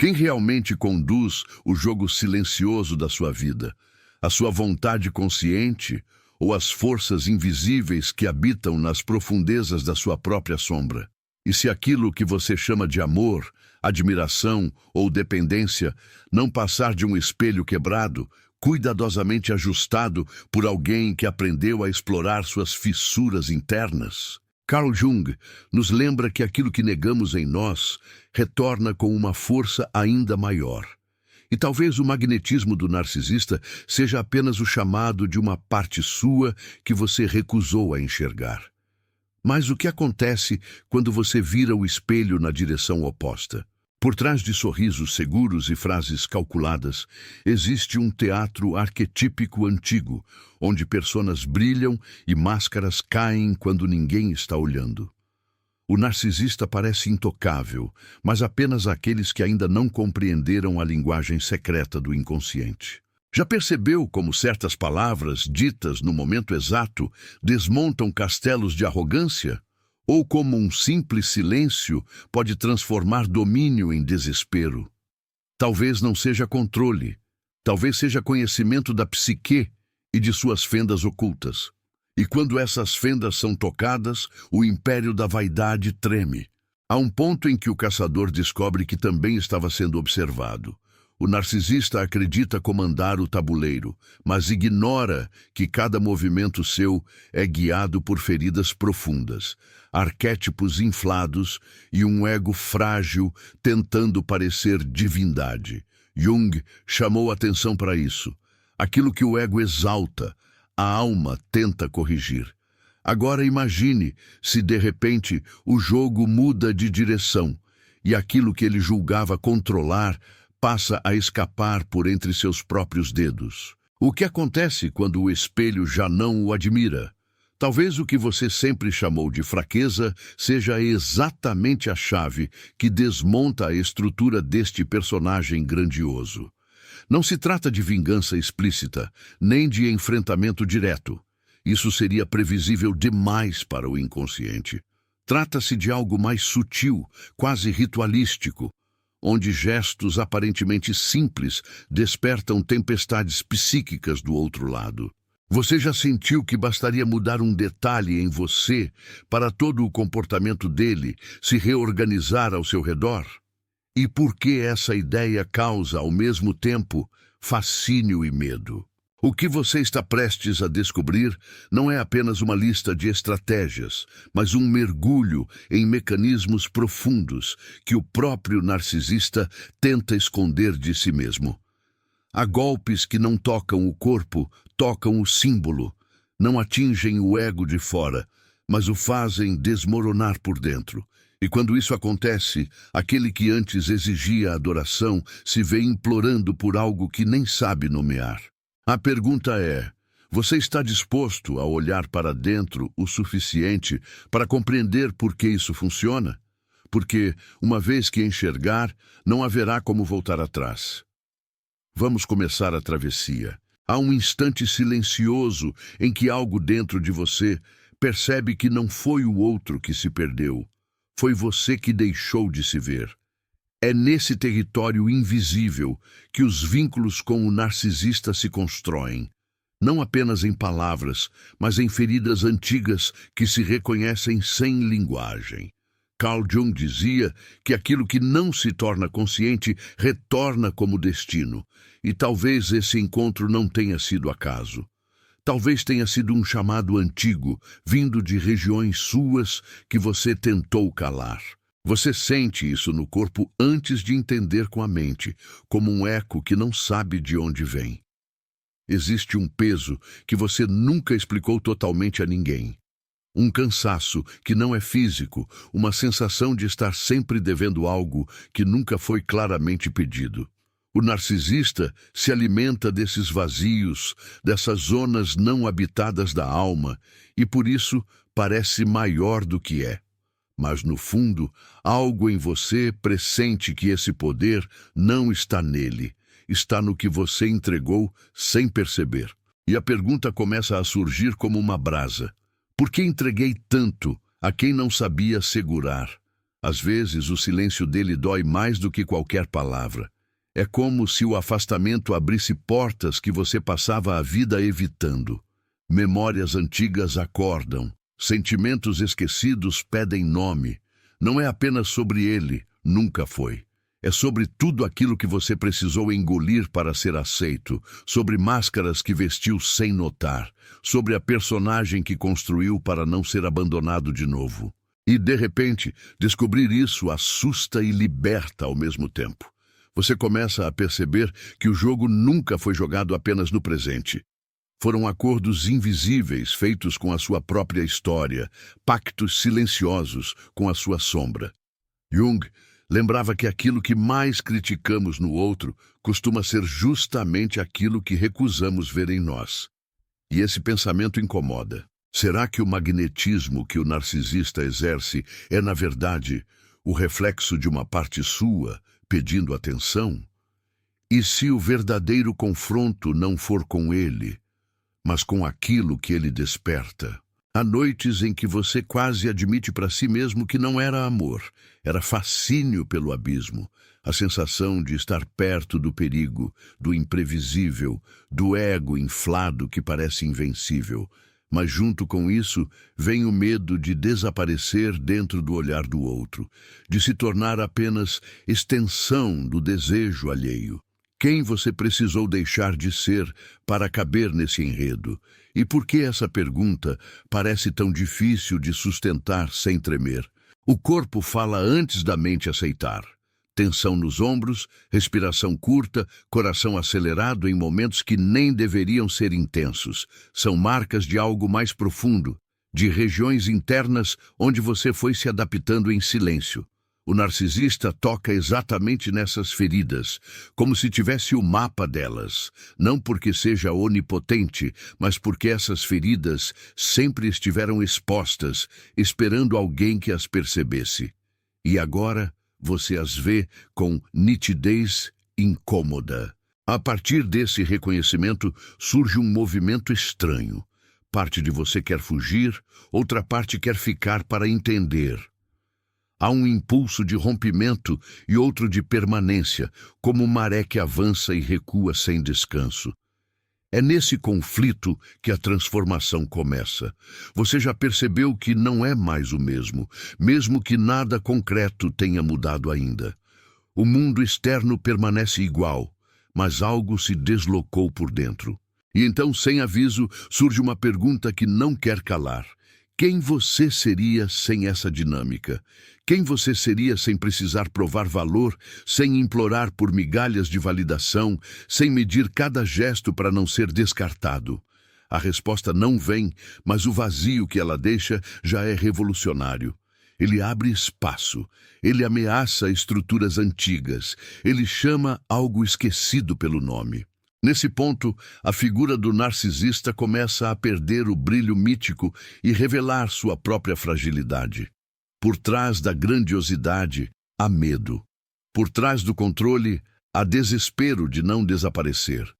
Quem realmente conduz o jogo silencioso da sua vida? A sua vontade consciente ou as forças invisíveis que habitam nas profundezas da sua própria sombra? E se aquilo que você chama de amor, admiração ou dependência não passar de um espelho quebrado, cuidadosamente ajustado por alguém que aprendeu a explorar suas fissuras internas? Carl Jung nos lembra que aquilo que negamos em nós retorna com uma força ainda maior. E talvez o magnetismo do narcisista seja apenas o chamado de uma parte sua que você recusou a enxergar. Mas o que acontece quando você vira o espelho na direção oposta? Por trás de sorrisos seguros e frases calculadas, existe um teatro arquetípico antigo, onde personas brilham e máscaras caem quando ninguém está olhando. O narcisista parece intocável, mas apenas aqueles que ainda não compreenderam a linguagem secreta do inconsciente. Já percebeu como certas palavras, ditas no momento exato, desmontam castelos de arrogância? Ou como um simples silêncio pode transformar domínio em desespero? Talvez não seja controle, talvez seja conhecimento da psique e de suas fendas ocultas. E quando essas fendas são tocadas, o império da vaidade treme. Há um ponto em que o caçador descobre que também estava sendo observado. O narcisista acredita comandar o tabuleiro, mas ignora que cada movimento seu é guiado por feridas profundas, arquétipos inflados e um ego frágil tentando parecer divindade. Jung chamou atenção para isso. Aquilo que o ego exalta, a alma tenta corrigir. Agora imagine se de repente o jogo muda de direção e aquilo que ele julgava controlar passa a escapar por entre seus próprios dedos. O que acontece quando o espelho já não o admira? Talvez o que você sempre chamou de fraqueza seja exatamente a chave que desmonta a estrutura deste personagem grandioso. Não se trata de vingança explícita, nem de enfrentamento direto. Isso seria previsível demais para o inconsciente. Trata-se de algo mais sutil, quase ritualístico, onde gestos aparentemente simples despertam tempestades psíquicas do outro lado. Você já sentiu que bastaria mudar um detalhe em você para todo o comportamento dele se reorganizar ao seu redor? E por que essa ideia causa, ao mesmo tempo, fascínio e medo? O que você está prestes a descobrir não é apenas uma lista de estratégias, mas um mergulho em mecanismos profundos que o próprio narcisista tenta esconder de si mesmo. Há golpes que não tocam o corpo, tocam o símbolo, não atingem o ego de fora, mas o fazem desmoronar por dentro. E quando isso acontece, aquele que antes exigia adoração se vê implorando por algo que nem sabe nomear. A pergunta é: você está disposto a olhar para dentro o suficiente para compreender por que isso funciona? Porque, uma vez que enxergar, não haverá como voltar atrás. Vamos começar a travessia. Há um instante silencioso em que algo dentro de você percebe que não foi o outro que se perdeu, foi você que deixou de se ver. É nesse território invisível que os vínculos com o narcisista se constroem, não apenas em palavras, mas em feridas antigas que se reconhecem sem linguagem. Carl Jung dizia que aquilo que não se torna consciente retorna como destino, e talvez esse encontro não tenha sido acaso. Talvez tenha sido um chamado antigo, vindo de regiões suas que você tentou calar. Você sente isso no corpo antes de entender com a mente, como um eco que não sabe de onde vem. Existe um peso que você nunca explicou totalmente a ninguém. Um cansaço que não é físico, uma sensação de estar sempre devendo algo que nunca foi claramente pedido. O narcisista se alimenta desses vazios, dessas zonas não habitadas da alma, e por isso parece maior do que é. Mas, no fundo, algo em você pressente que esse poder não está nele, está no que você entregou sem perceber. E a pergunta começa a surgir como uma brasa. Por que entreguei tanto a quem não sabia segurar? Às vezes, o silêncio dele dói mais do que qualquer palavra. É como se o afastamento abrisse portas que você passava a vida evitando. Memórias antigas acordam, sentimentos esquecidos pedem nome. Não é apenas sobre ele, nunca foi. É sobre tudo aquilo que você precisou engolir para ser aceito, sobre máscaras que vestiu sem notar, sobre a personagem que construiu para não ser abandonado de novo. E, de repente, descobrir isso assusta e liberta ao mesmo tempo. Você começa a perceber que o jogo nunca foi jogado apenas no presente. Foram acordos invisíveis feitos com a sua própria história, pactos silenciosos com a sua sombra. Jung lembrava que aquilo que mais criticamos no outro costuma ser justamente aquilo que recusamos ver em nós. E esse pensamento incomoda. Será que o magnetismo que o narcisista exerce é, na verdade, o reflexo de uma parte sua pedindo atenção? E se o verdadeiro confronto não for com ele, mas com aquilo que ele desperta? Há noites em que você quase admite para si mesmo que não era amor, era fascínio pelo abismo, a sensação de estar perto do perigo, do imprevisível, do ego inflado que parece invencível. Mas junto com isso vem o medo de desaparecer dentro do olhar do outro, de se tornar apenas extensão do desejo alheio. Quem você precisou deixar de ser para caber nesse enredo? E por que essa pergunta parece tão difícil de sustentar sem tremer? O corpo fala antes da mente aceitar. Tensão nos ombros, respiração curta, coração acelerado em momentos que nem deveriam ser intensos. São marcas de algo mais profundo, de regiões internas onde você foi se adaptando em silêncio. O narcisista toca exatamente nessas feridas, como se tivesse o mapa delas, não porque seja onipotente, mas porque essas feridas sempre estiveram expostas, esperando alguém que as percebesse. E agora você as vê com nitidez incômoda. A partir desse reconhecimento surge um movimento estranho. Parte de você quer fugir, outra parte quer ficar para entender. Há um impulso de rompimento e outro de permanência, como maré que avança e recua sem descanso. É nesse conflito que a transformação começa. Você já percebeu que não é mais o mesmo que nada concreto tenha mudado ainda. O mundo externo permanece igual, mas algo se deslocou por dentro. E então, sem aviso, surge uma pergunta que não quer calar. Quem você seria sem essa dinâmica? Quem você seria sem precisar provar valor, sem implorar por migalhas de validação, sem medir cada gesto para não ser descartado? A resposta não vem, mas o vazio que ela deixa já é revolucionário. Ele abre espaço, ele ameaça estruturas antigas, ele chama algo esquecido pelo nome. Nesse ponto, a figura do narcisista começa a perder o brilho mítico e revelar sua própria fragilidade. Por trás da grandiosidade, há medo. Por trás do controle, há desespero de não desaparecer.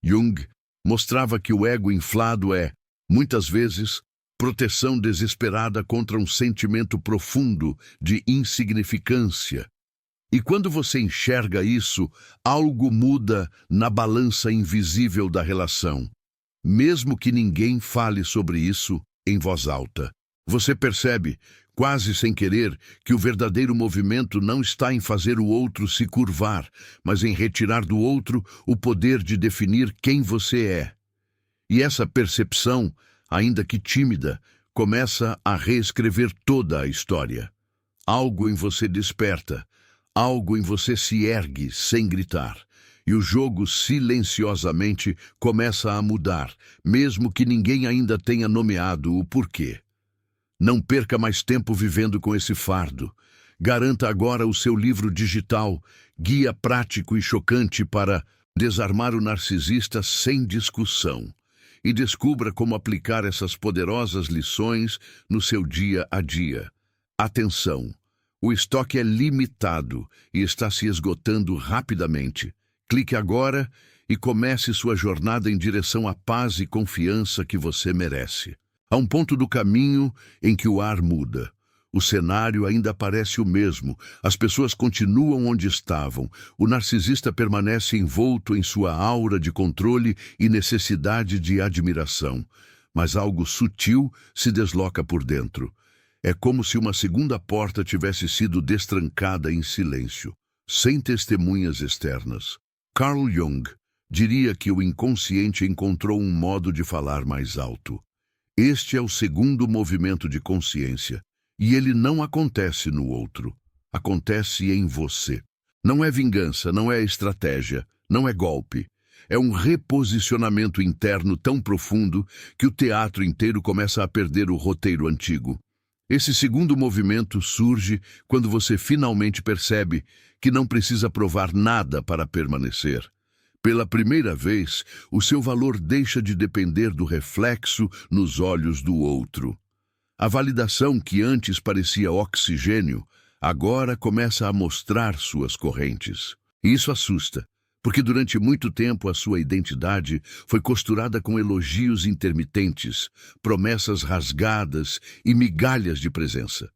Jung mostrava que o ego inflado é, muitas vezes, proteção desesperada contra um sentimento profundo de insignificância. E quando você enxerga isso, algo muda na balança invisível da relação. Mesmo que ninguém fale sobre isso em voz alta, você percebe, quase sem querer, que o verdadeiro movimento não está em fazer o outro se curvar, mas em retirar do outro o poder de definir quem você é. E essa percepção, ainda que tímida, começa a reescrever toda a história. Algo em você desperta. Algo em você se ergue sem gritar, e o jogo silenciosamente começa a mudar, mesmo que ninguém ainda tenha nomeado o porquê. Não perca mais tempo vivendo com esse fardo. Garanta agora o seu livro digital, guia prático e chocante para desarmar o narcisista sem discussão. E descubra como aplicar essas poderosas lições no seu dia a dia. Atenção! O estoque é limitado e está se esgotando rapidamente. Clique agora e comece sua jornada em direção à paz e confiança que você merece. Há um ponto do caminho em que o ar muda. O cenário ainda parece o mesmo, as pessoas continuam onde estavam, o narcisista permanece envolto em sua aura de controle e necessidade de admiração, mas algo sutil se desloca por dentro. É como se uma segunda porta tivesse sido destrancada em silêncio, sem testemunhas externas. Carl Jung diria que o inconsciente encontrou um modo de falar mais alto. Este é o segundo movimento de consciência. E ele não acontece no outro, acontece em você. Não é vingança, não é estratégia, não é golpe. É um reposicionamento interno tão profundo que o teatro inteiro começa a perder o roteiro antigo. Esse segundo movimento surge quando você finalmente percebe que não precisa provar nada para permanecer. Pela primeira vez, o seu valor deixa de depender do reflexo nos olhos do outro. A validação que antes parecia oxigênio, agora começa a mostrar suas correntes. E isso assusta, porque durante muito tempo a sua identidade foi costurada com elogios intermitentes, promessas rasgadas e migalhas de presença.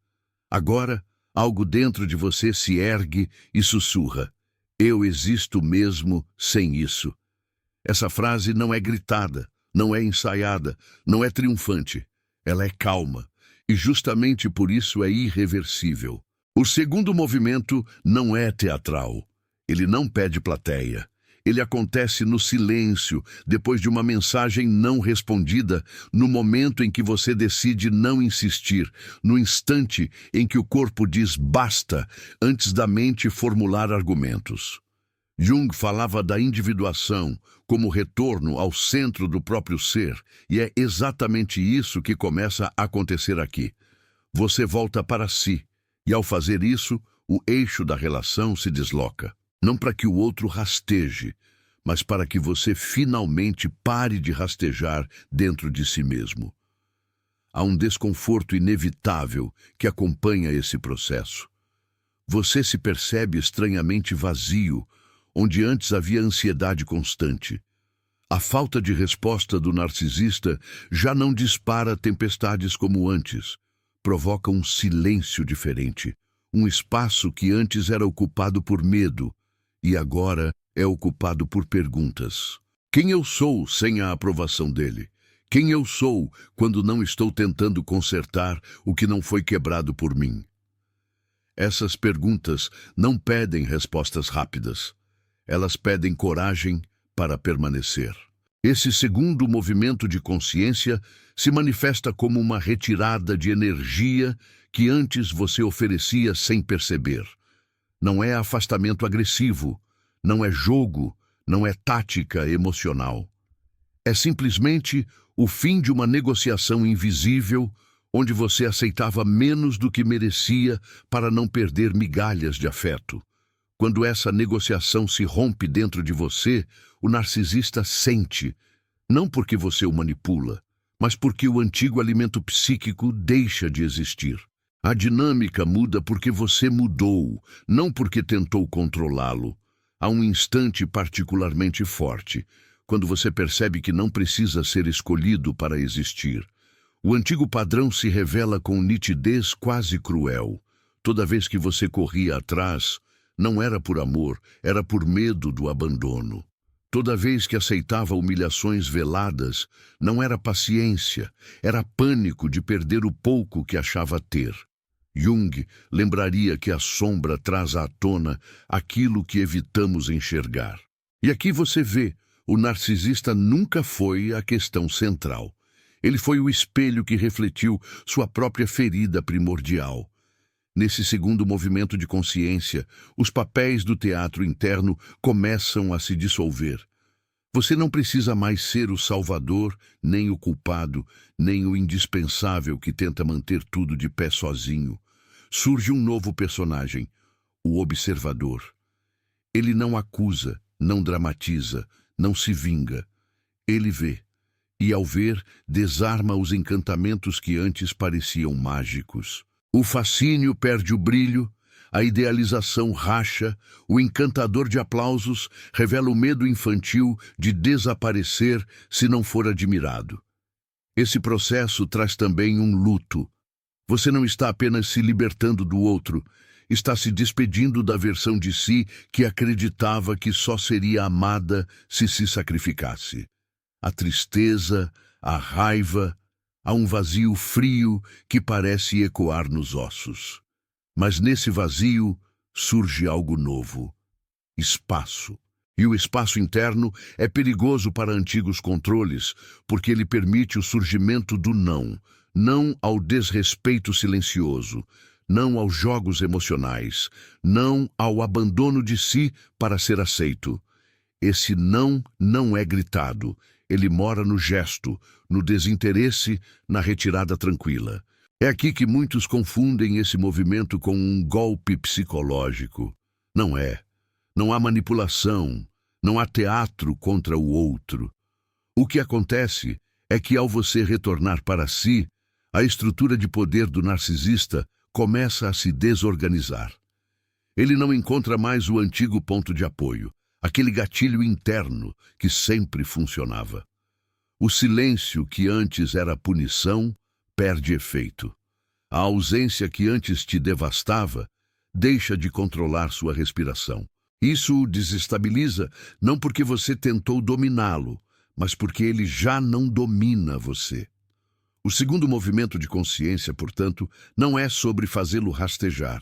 Agora, algo dentro de você se ergue e sussurra: eu existo mesmo sem isso. Essa frase não é gritada, não é ensaiada, não é triunfante. Ela é calma, e justamente por isso é irreversível. O segundo movimento não é teatral. Ele não pede plateia. Ele acontece no silêncio, depois de uma mensagem não respondida, no momento em que você decide não insistir, no instante em que o corpo diz basta, antes da mente formular argumentos. Jung falava da individuação como retorno ao centro do próprio ser, e é exatamente isso que começa a acontecer aqui. Você volta para si, e ao fazer isso, o eixo da relação se desloca. Não para que o outro rasteje, mas para que você finalmente pare de rastejar dentro de si mesmo. Há um desconforto inevitável que acompanha esse processo. Você se percebe estranhamente vazio, onde antes havia ansiedade constante. A falta de resposta do narcisista já não dispara tempestades como antes. Provoca um silêncio diferente, um espaço que antes era ocupado por medo e agora é ocupado por perguntas. Quem eu sou sem a aprovação dele? Quem eu sou quando não estou tentando consertar o que não foi quebrado por mim? Essas perguntas não pedem respostas rápidas. Elas pedem coragem para permanecer. Esse segundo movimento de consciência se manifesta como uma retirada de energia que antes você oferecia sem perceber. Não é afastamento agressivo, não é jogo, não é tática emocional. É simplesmente o fim de uma negociação invisível onde você aceitava menos do que merecia para não perder migalhas de afeto. Quando essa negociação se rompe dentro de você, o narcisista sente, não porque você o manipula, mas porque o antigo alimento psíquico deixa de existir. A dinâmica muda porque você mudou, não porque tentou controlá-lo. Há um instante particularmente forte, quando você percebe que não precisa ser escolhido para existir. O antigo padrão se revela com nitidez quase cruel. Toda vez que você corria atrás, não era por amor, era por medo do abandono. Toda vez que aceitava humilhações veladas, não era paciência, era pânico de perder o pouco que achava ter. Jung lembraria que a sombra traz à tona aquilo que evitamos enxergar. E aqui você vê, o narcisista nunca foi a questão central. Ele foi o espelho que refletiu sua própria ferida primordial. Nesse segundo movimento de consciência, os papéis do teatro interno começam a se dissolver. Você não precisa mais ser o salvador, nem o culpado, nem o indispensável que tenta manter tudo de pé sozinho. Surge um novo personagem, o observador. Ele não acusa, não dramatiza, não se vinga. Ele vê. E ao ver, desarma os encantamentos que antes pareciam mágicos. O fascínio perde o brilho, a idealização racha, o encantador de aplausos revela o medo infantil de desaparecer se não for admirado. Esse processo traz também um luto. Você não está apenas se libertando do outro, está se despedindo da versão de si que acreditava que só seria amada se sacrificasse. A tristeza, a raiva, há um vazio frio que parece ecoar nos ossos. Mas nesse vazio surge algo novo: espaço. E o espaço interno é perigoso para antigos controles, porque ele permite o surgimento do não. Não ao desrespeito silencioso, não aos jogos emocionais, não ao abandono de si para ser aceito. Esse não é gritado, ele mora no gesto, no desinteresse, na retirada tranquila. É aqui que muitos confundem esse movimento com um golpe psicológico. Não é. Não há manipulação, não há teatro contra o outro. O que acontece é que ao você retornar para si, a estrutura de poder do narcisista começa a se desorganizar. Ele não encontra mais o antigo ponto de apoio, aquele gatilho interno que sempre funcionava. O silêncio que antes era punição perde efeito. A ausência que antes te devastava deixa de controlar sua respiração. Isso o desestabiliza não porque você tentou dominá-lo, mas porque ele já não domina você. O segundo movimento de consciência, portanto, não é sobre fazê-lo rastejar.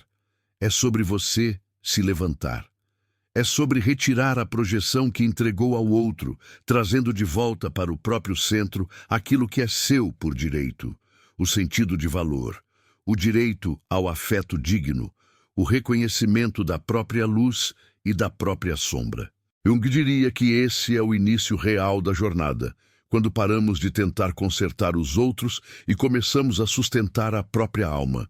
É sobre você se levantar. É sobre retirar a projeção que entregou ao outro, trazendo de volta para o próprio centro aquilo que é seu por direito, o sentido de valor, o direito ao afeto digno, o reconhecimento da própria luz e da própria sombra. Jung diria que esse é o início real da jornada, quando paramos de tentar consertar os outros e começamos a sustentar a própria alma.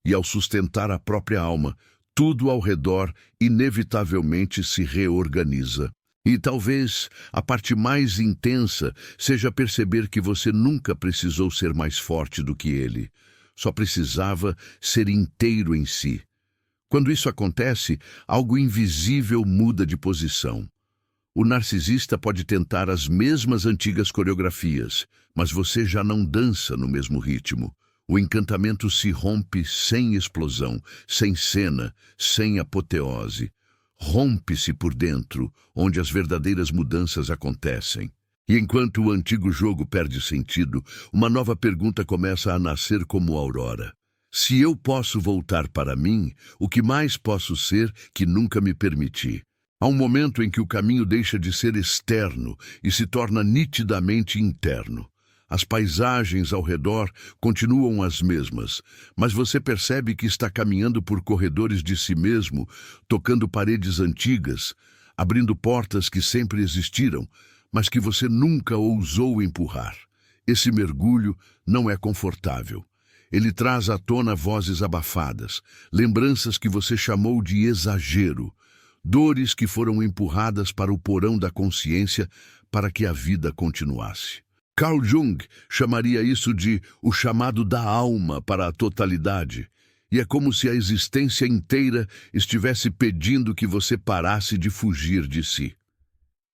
E ao sustentar a própria alma, tudo ao redor inevitavelmente se reorganiza. E talvez a parte mais intensa seja perceber que você nunca precisou ser mais forte do que ele. Só precisava ser inteiro em si. Quando isso acontece, algo invisível muda de posição. O narcisista pode tentar as mesmas antigas coreografias, mas você já não dança no mesmo ritmo. O encantamento se rompe sem explosão, sem cena, sem apoteose. Rompe-se por dentro, onde as verdadeiras mudanças acontecem. E enquanto o antigo jogo perde sentido, uma nova pergunta começa a nascer como aurora. Se eu posso voltar para mim, o que mais posso ser que nunca me permiti? Há um momento em que o caminho deixa de ser externo e se torna nitidamente interno. As paisagens ao redor continuam as mesmas, mas você percebe que está caminhando por corredores de si mesmo, tocando paredes antigas, abrindo portas que sempre existiram, mas que você nunca ousou empurrar. Esse mergulho não é confortável. Ele traz à tona vozes abafadas, lembranças que você chamou de exagero, dores que foram empurradas para o porão da consciência para que a vida continuasse. Carl Jung chamaria isso de o chamado da alma para a totalidade, e é como se a existência inteira estivesse pedindo que você parasse de fugir de si.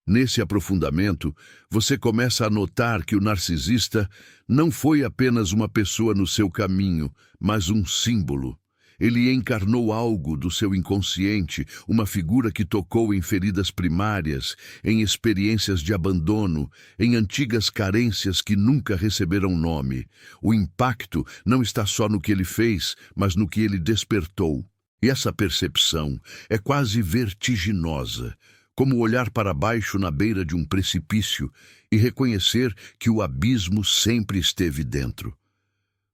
Nesse aprofundamento, você começa a notar que o narcisista não foi apenas uma pessoa no seu caminho, mas um símbolo. Ele encarnou algo do seu inconsciente, uma figura que tocou em feridas primárias, em experiências de abandono, em antigas carências que nunca receberam nome. O impacto não está só no que ele fez, mas no que ele despertou. E essa percepção é quase vertiginosa, como olhar para baixo na beira de um precipício e reconhecer que o abismo sempre esteve dentro.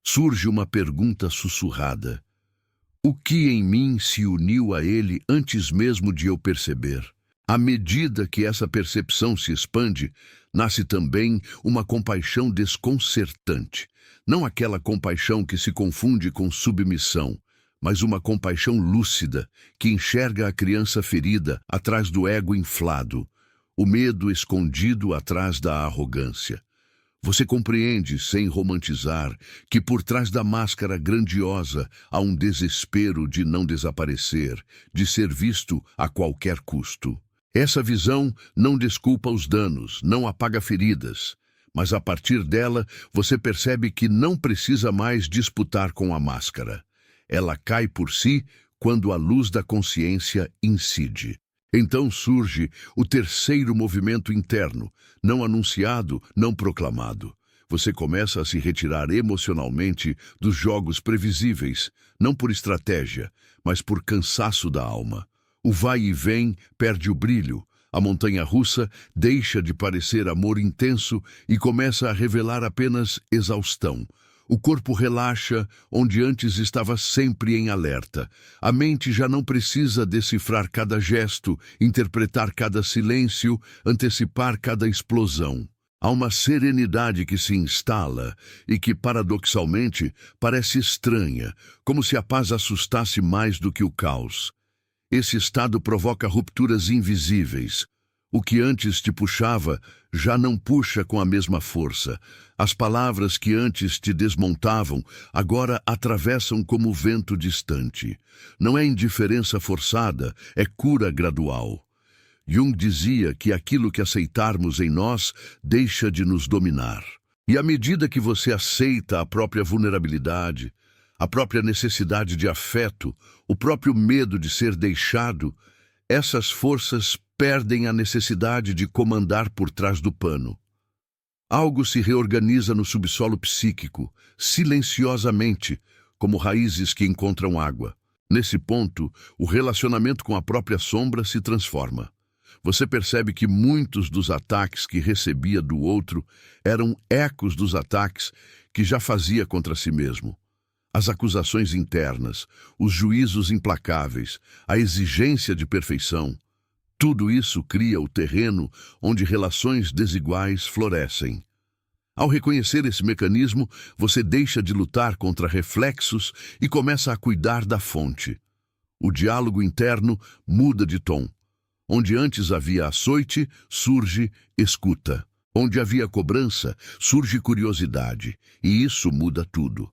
Surge uma pergunta sussurrada. O que em mim se uniu a ele antes mesmo de eu perceber? À medida que essa percepção se expande, nasce também uma compaixão desconcertante. Não aquela compaixão que se confunde com submissão, mas uma compaixão lúcida, que enxerga a criança ferida atrás do ego inflado, o medo escondido atrás da arrogância. Você compreende, sem romantizar, que por trás da máscara grandiosa há um desespero de não desaparecer, de ser visto a qualquer custo. Essa visão não desculpa os danos, não apaga feridas, Mas a partir dela, você percebe que não precisa mais disputar com a máscara. Ela cai por si quando a luz da consciência incide. Então surge o terceiro movimento interno, não anunciado, não proclamado. Você começa a se retirar emocionalmente dos jogos previsíveis, não por estratégia, mas por cansaço da alma. O vai e vem perde o brilho. A montanha-russa deixa de parecer amor intenso e começa a revelar apenas exaustão. O corpo relaxa, onde antes estava sempre em alerta. A mente já não precisa decifrar cada gesto, interpretar cada silêncio, antecipar cada explosão. Há uma serenidade que se instala e que, paradoxalmente, parece estranha, como se a paz assustasse mais do que o caos. Esse estado provoca rupturas invisíveis. O que antes te puxava já não puxa com a mesma força. As palavras que antes te desmontavam agora atravessam como vento distante. Não é indiferença forçada, é cura gradual. Jung dizia que aquilo que aceitarmos em nós deixa de nos dominar. E à medida que você aceita a própria vulnerabilidade, a própria necessidade de afeto, o próprio medo de ser deixado, essas forças perdem a necessidade de comandar por trás do pano. Algo se reorganiza no subsolo psíquico, silenciosamente, como raízes que encontram água. Nesse ponto, o relacionamento com a própria sombra se transforma. Você percebe que muitos dos ataques que recebia do outro eram ecos dos ataques que já fazia contra si mesmo. As acusações internas, os juízos implacáveis, a exigência de perfeição, tudo isso cria o terreno onde relações desiguais florescem. Ao reconhecer esse mecanismo, você deixa de lutar contra reflexos e começa a cuidar da fonte. O diálogo interno muda de tom. Onde antes havia açoite, surge escuta. Onde havia cobrança, surge curiosidade. E isso muda tudo.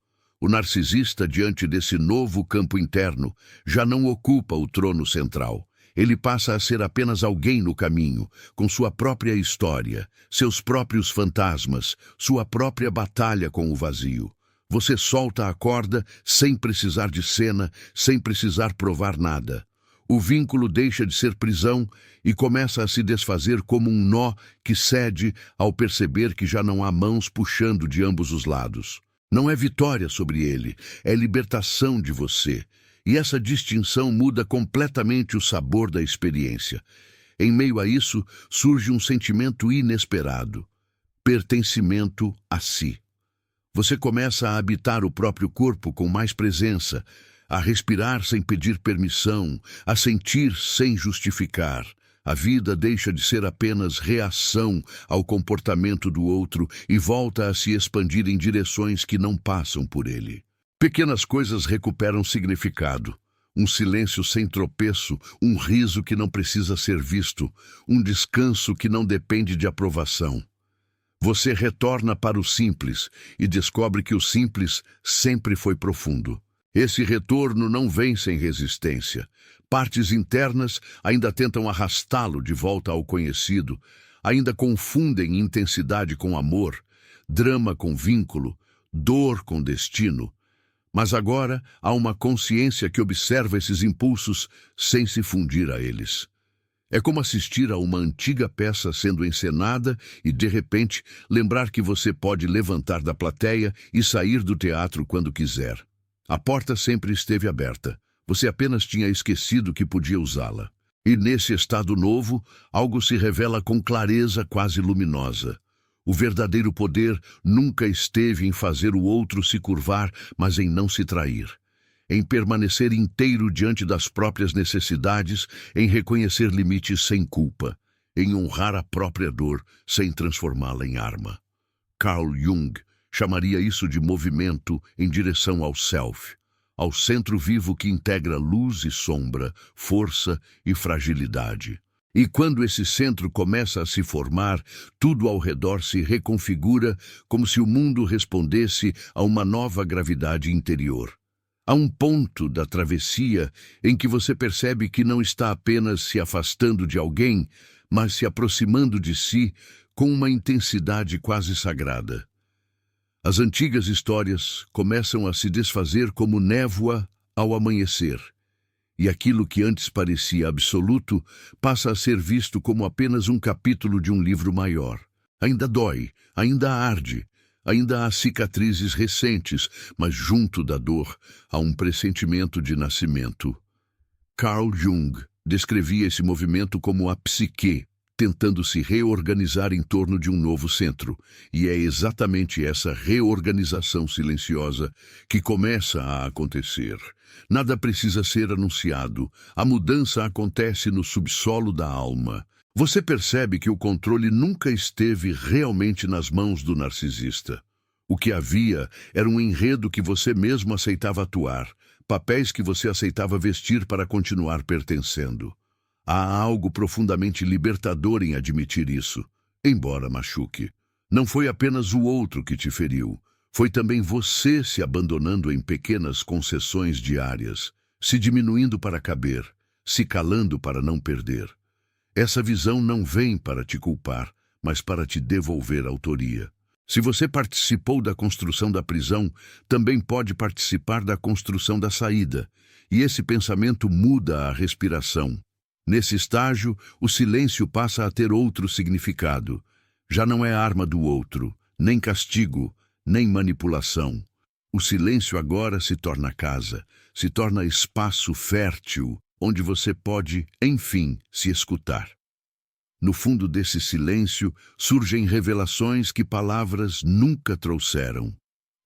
O narcisista, diante desse novo campo interno, já não ocupa o trono central. Ele passa a ser apenas alguém no caminho, com sua própria história, seus próprios fantasmas, sua própria batalha com o vazio. Você solta a corda sem precisar de cena, sem precisar provar nada. O vínculo deixa de ser prisão e começa a se desfazer como um nó que cede ao perceber que já não há mãos puxando de ambos os lados. Não é vitória sobre ele, é libertação de você. E essa distinção muda completamente o sabor da experiência. Em meio a isso, surge um sentimento inesperado: pertencimento a si. Você começa a habitar o próprio corpo com mais presença, a respirar sem pedir permissão, a sentir sem justificar. A vida deixa de ser apenas reação ao comportamento do outro e volta a se expandir em direções que não passam por ele. Pequenas coisas recuperam significado. Um silêncio sem tropeço, um riso que não precisa ser visto, um descanso que não depende de aprovação. Você retorna para o simples e descobre que o simples sempre foi profundo. Esse retorno não vem sem resistência. Partes internas ainda tentam arrastá-lo de volta ao conhecido, ainda confundem intensidade com amor, drama com vínculo, dor com destino. Mas agora há uma consciência que observa esses impulsos sem se fundir a eles. É como assistir a uma antiga peça sendo encenada e, de repente, lembrar que você pode levantar da plateia e sair do teatro quando quiser. A porta sempre esteve aberta. Você apenas tinha esquecido que podia usá-la. E nesse estado novo, algo se revela com clareza quase luminosa. O verdadeiro poder nunca esteve em fazer o outro se curvar, mas em não se trair. Em permanecer inteiro diante das próprias necessidades, em reconhecer limites sem culpa, em honrar a própria dor sem transformá-la em arma. Carl Jung chamaria isso de movimento em direção ao self, ao centro vivo que integra luz e sombra, força e fragilidade. E quando esse centro começa a se formar, tudo ao redor se reconfigura como se o mundo respondesse a uma nova gravidade interior. Há um ponto da travessia em que você percebe que não está apenas se afastando de alguém, mas se aproximando de si com uma intensidade quase sagrada. As antigas histórias começam a se desfazer como névoa ao amanhecer, e aquilo que antes parecia absoluto passa a ser visto como apenas um capítulo de um livro maior. Ainda dói, ainda arde, ainda há cicatrizes recentes, mas junto da dor há um pressentimento de nascimento. Carl Jung descrevia esse movimento como a psique, tentando se reorganizar em torno de um novo centro, e é exatamente essa reorganização silenciosa que começa a acontecer. Nada precisa ser anunciado, a mudança acontece no subsolo da alma. Você percebe que o controle nunca esteve realmente nas mãos do narcisista. O que havia era um enredo que você mesmo aceitava atuar, papéis que você aceitava vestir para continuar pertencendo. Há algo profundamente libertador em admitir isso, embora machuque. Não foi apenas o outro que te feriu, foi também você se abandonando em pequenas concessões diárias, se diminuindo para caber, se calando para não perder. Essa visão não vem para te culpar, mas para te devolver autoria. Se você participou da construção da prisão, também pode participar da construção da saída, e esse pensamento muda a respiração. Nesse estágio, o silêncio passa a ter outro significado. Já não é arma do outro, nem castigo, nem manipulação. O silêncio agora se torna casa, se torna espaço fértil, onde você pode, enfim, se escutar. No fundo desse silêncio, surgem revelações que palavras nunca trouxeram.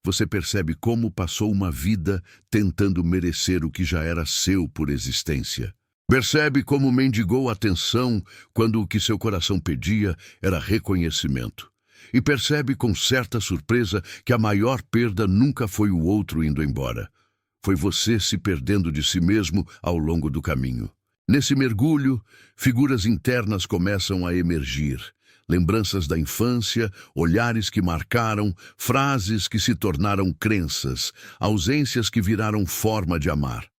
Você percebe como passou uma vida tentando merecer o que já era seu por existência. Percebe como mendigou atenção quando o que seu coração pedia era reconhecimento. E percebe com certa surpresa que a maior perda nunca foi o outro indo embora. Foi você se perdendo de si mesmo ao longo do caminho. Nesse mergulho, figuras internas começam a emergir. Lembranças da infância, olhares que marcaram, frases que se tornaram crenças, ausências que viraram forma de amar.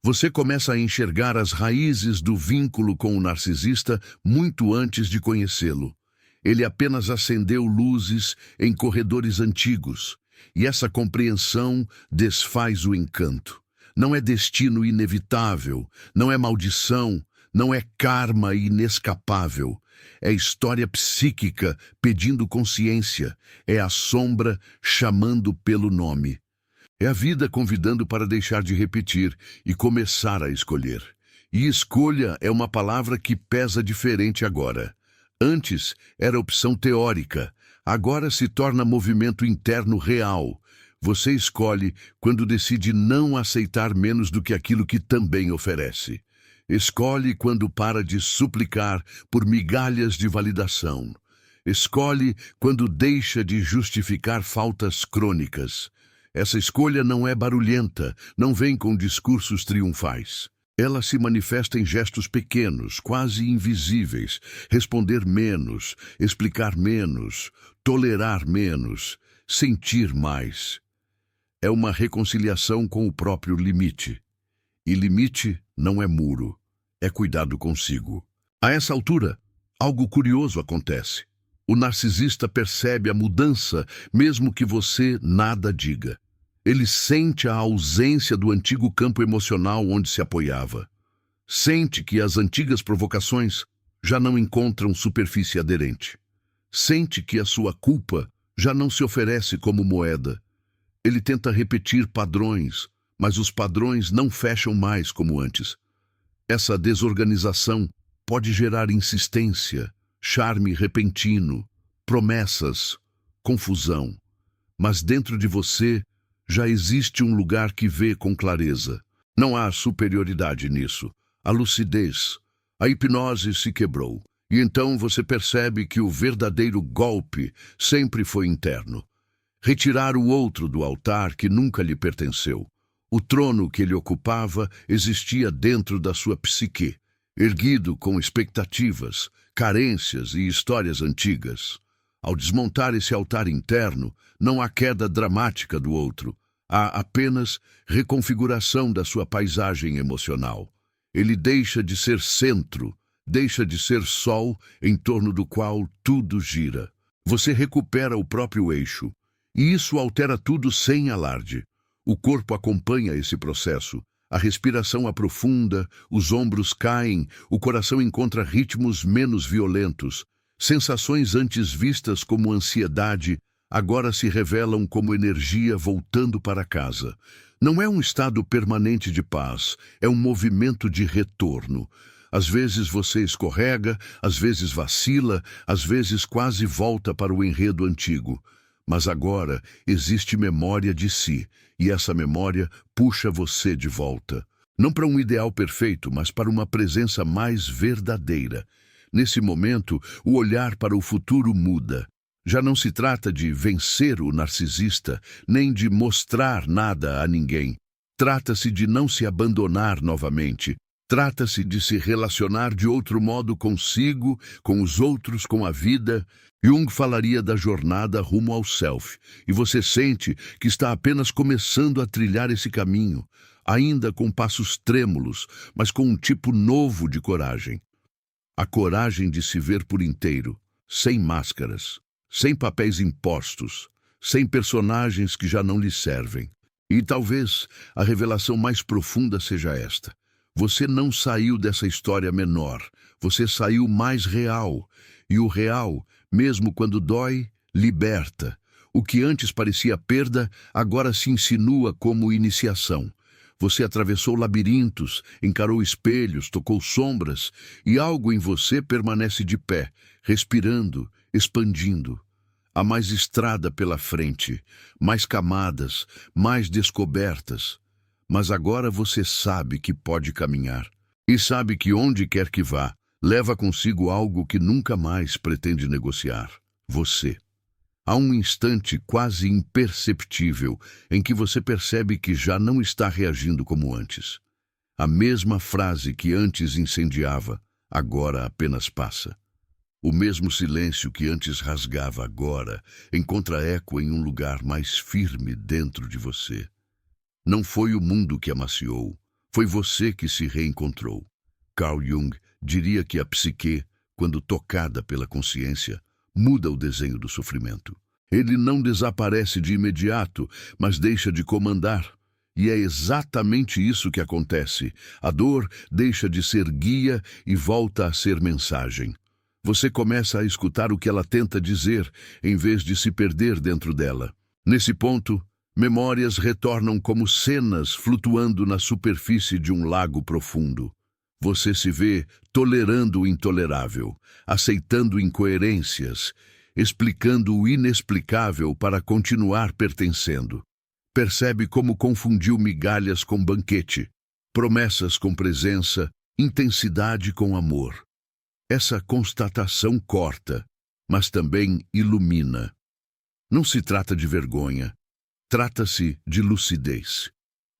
Você começa a enxergar as raízes do vínculo com o narcisista muito antes de conhecê-lo. Ele apenas acendeu luzes em corredores antigos, e essa compreensão desfaz o encanto. Não é destino inevitável, não é maldição, não é karma inescapável. É história psíquica pedindo consciência, é a sombra chamando pelo nome. É a vida convidando para deixar de repetir e começar a escolher. E escolha é uma palavra que pesa diferente agora. Antes era opção teórica, agora se torna movimento interno real. Você escolhe quando decide não aceitar menos do que aquilo que também oferece. Escolhe quando para de suplicar por migalhas de validação. Escolhe quando deixa de justificar faltas crônicas. Essa escolha não é barulhenta, não vem com discursos triunfais. Ela se manifesta em gestos pequenos, quase invisíveis. Responder menos, explicar menos, tolerar menos, sentir mais. É uma reconciliação com o próprio limite. E limite não é muro, é cuidado consigo. A essa altura, algo curioso acontece. O narcisista percebe a mudança, mesmo que você nada diga. Ele sente a ausência do antigo campo emocional onde se apoiava. Sente que as antigas provocações já não encontram superfície aderente. Sente que a sua culpa já não se oferece como moeda. Ele tenta repetir padrões, mas os padrões não fecham mais como antes. Essa desorganização pode gerar insistência, charme repentino, promessas, confusão. Mas dentro de você já existe um lugar que vê com clareza. Não há superioridade nisso. A lucidez, a hipnose se quebrou. E então você percebe que o verdadeiro golpe sempre foi interno. Retirar o outro do altar que nunca lhe pertenceu. O trono que ele ocupava existia dentro da sua psique, erguido com expectativas, carências e histórias antigas. Ao desmontar esse altar interno, não há queda dramática do outro. Há apenas reconfiguração da sua paisagem emocional. Ele deixa de ser centro, deixa de ser sol em torno do qual tudo gira. Você recupera o próprio eixo, e isso altera tudo sem alarde. O corpo acompanha esse processo. A respiração aprofunda, os ombros caem, o coração encontra ritmos menos violentos. Sensações antes vistas como ansiedade agora se revelam como energia voltando para casa. Não é um estado permanente de paz, é um movimento de retorno. Às vezes você escorrega, às vezes vacila, às vezes quase volta para o enredo antigo. Mas agora existe memória de si, e essa memória puxa você de volta. Não para um ideal perfeito, mas para uma presença mais verdadeira. Nesse momento, o olhar para o futuro muda. Já não se trata de vencer o narcisista, nem de mostrar nada a ninguém. Trata-se de não se abandonar novamente. Trata-se de se relacionar de outro modo consigo, com os outros, com a vida. Jung falaria da jornada rumo ao self, e você sente que está apenas começando a trilhar esse caminho, ainda com passos trêmulos, mas com um tipo novo de coragem. A coragem de se ver por inteiro, sem máscaras, sem papéis impostos, sem personagens que já não lhe servem. E talvez a revelação mais profunda seja esta. Você não saiu dessa história menor, você saiu mais real. E o real, mesmo quando dói, liberta. O que antes parecia perda, agora se insinua como iniciação. Você atravessou labirintos, encarou espelhos, tocou sombras, e algo em você permanece de pé, respirando, expandindo. Há mais estrada pela frente, mais camadas, mais descobertas. Mas agora você sabe que pode caminhar. E sabe que onde quer que vá, leva consigo algo que nunca mais pretende negociar. Você. Há um instante quase imperceptível em que você percebe que já não está reagindo como antes. A mesma frase que antes incendiava, agora apenas passa. O mesmo silêncio que antes rasgava agora encontra eco em um lugar mais firme dentro de você. Não foi o mundo que amaciou, foi você que se reencontrou. Carl Jung diria que a psique, quando tocada pela consciência, muda o desenho do sofrimento. Ele não desaparece de imediato, mas deixa de comandar. E é exatamente isso que acontece. A dor deixa de ser guia e volta a ser mensagem. Você começa a escutar o que ela tenta dizer, em vez de se perder dentro dela. Nesse ponto, memórias retornam como cenas flutuando na superfície de um lago profundo. Você se vê tolerando o intolerável, aceitando incoerências, explicando o inexplicável para continuar pertencendo. Percebe como confundiu migalhas com banquete, promessas com presença, intensidade com amor. Essa constatação corta, mas também ilumina. Não se trata de vergonha. Trata-se de lucidez.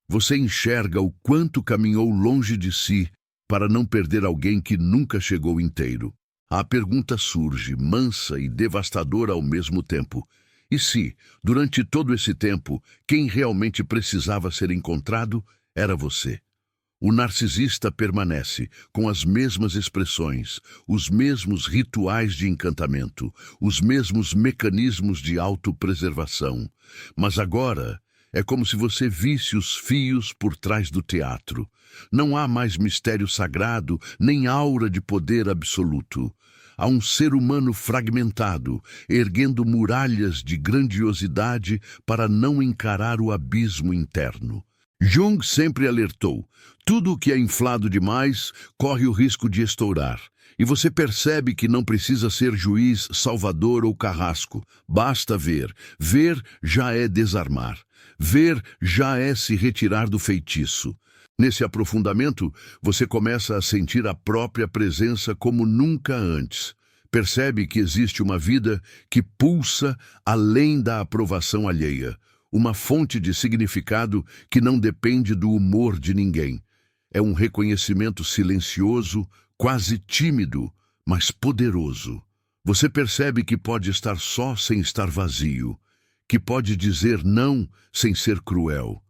Você enxerga o quanto caminhou longe de si para não perder alguém que nunca chegou inteiro. A pergunta surge, mansa e devastadora ao mesmo tempo. E se, durante todo esse tempo, quem realmente precisava ser encontrado era você? O narcisista permanece com as mesmas expressões, os mesmos rituais de encantamento, os mesmos mecanismos de autopreservação. Mas agora é como se você visse os fios por trás do teatro. Não há mais mistério sagrado, nem aura de poder absoluto. Há um ser humano fragmentado, erguendo muralhas de grandiosidade para não encarar o abismo interno. Jung sempre alertou: tudo o que é inflado demais corre o risco de estourar. E você percebe que não precisa ser juiz, salvador ou carrasco. Basta ver. Ver já é desarmar. Ver já é se retirar do feitiço. Nesse aprofundamento, você começa a sentir a própria presença como nunca antes. Percebe que existe uma vida que pulsa além da aprovação alheia. Uma fonte de significado que não depende do humor de ninguém. É um reconhecimento silencioso, quase tímido, mas poderoso. Você percebe que pode estar só sem estar vazio, que pode dizer não sem ser cruel,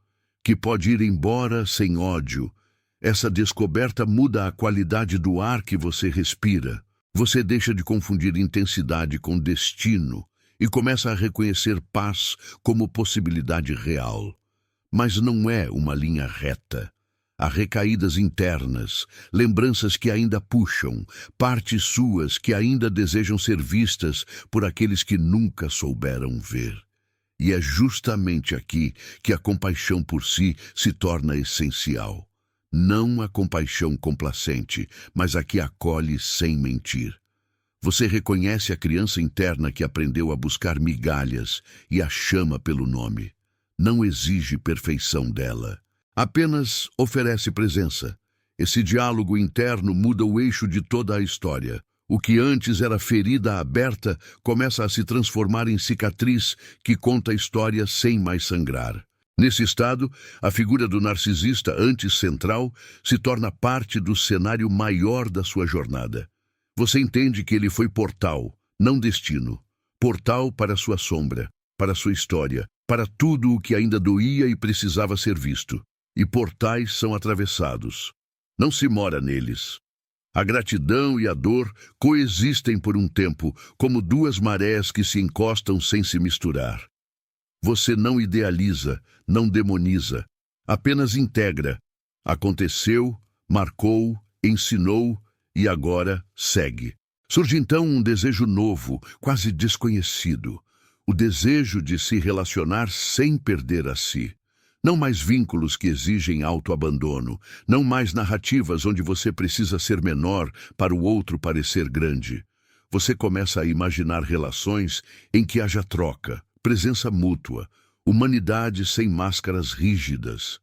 que pode ir embora sem ódio. Essa descoberta muda a qualidade do ar que você respira. Você deixa de confundir intensidade com destino e começa a reconhecer paz como possibilidade real. Mas não é uma linha reta. Há recaídas internas, lembranças que ainda puxam, partes suas que ainda desejam ser vistas por aqueles que nunca souberam ver. E é justamente aqui que a compaixão por si se torna essencial. Não a compaixão complacente, mas a que acolhe sem mentir. Você reconhece a criança interna que aprendeu a buscar migalhas e a chama pelo nome. Não exige perfeição dela. Apenas oferece presença. Esse diálogo interno muda o eixo de toda a história. O que antes era ferida aberta começa a se transformar em cicatriz que conta a história sem mais sangrar. Nesse estado, a figura do narcisista antes central se torna parte do cenário maior da sua jornada. Você entende que ele foi portal, não destino. Portal para sua sombra, para sua história, para tudo o que ainda doía e precisava ser visto. E portais são atravessados. Não se mora neles. A gratidão e a dor coexistem por um tempo, como duas marés que se encostam sem se misturar. Você não idealiza, não demoniza, apenas integra. Aconteceu, marcou, ensinou e agora segue. Surge então um desejo novo, quase desconhecido. O desejo de se relacionar sem perder a si. Não mais vínculos que exigem autoabandono, não mais narrativas onde você precisa ser menor para o outro parecer grande. Você começa a imaginar relações em que haja troca, presença mútua, humanidade sem máscaras rígidas.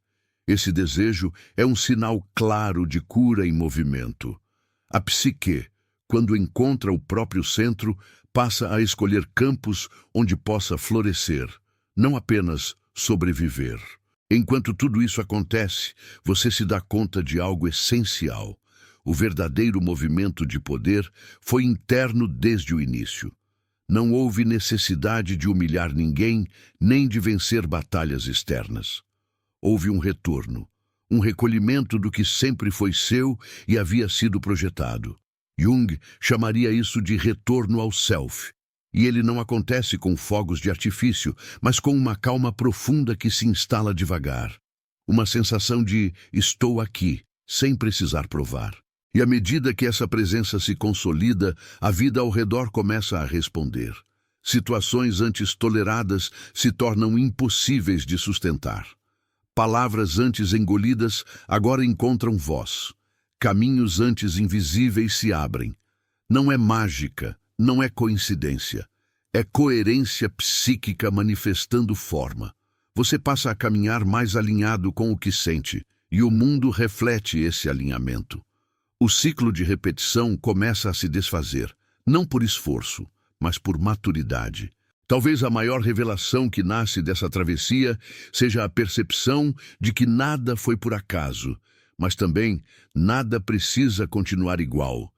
Esse desejo é um sinal claro de cura em movimento. A psique, quando encontra o próprio centro, passa a escolher campos onde possa florescer, não apenas sobreviver. Enquanto tudo isso acontece, você se dá conta de algo essencial. O verdadeiro movimento de poder foi interno desde o início. Não houve necessidade de humilhar ninguém, nem de vencer batalhas externas. Houve um retorno, um recolhimento do que sempre foi seu e havia sido projetado. Jung chamaria isso de retorno ao self. E ele não acontece com fogos de artifício, mas com uma calma profunda que se instala devagar. Uma sensação de estou aqui, sem precisar provar. E à medida que essa presença se consolida, a vida ao redor começa a responder. Situações antes toleradas se tornam impossíveis de sustentar. Palavras antes engolidas agora encontram voz. Caminhos antes invisíveis se abrem. Não é mágica. Não é coincidência, é coerência psíquica manifestando forma. Você passa a caminhar mais alinhado com o que sente, e o mundo reflete esse alinhamento. O ciclo de repetição começa a se desfazer, não por esforço, mas por maturidade. Talvez a maior revelação que nasce dessa travessia seja a percepção de que nada foi por acaso, mas também nada precisa continuar igual.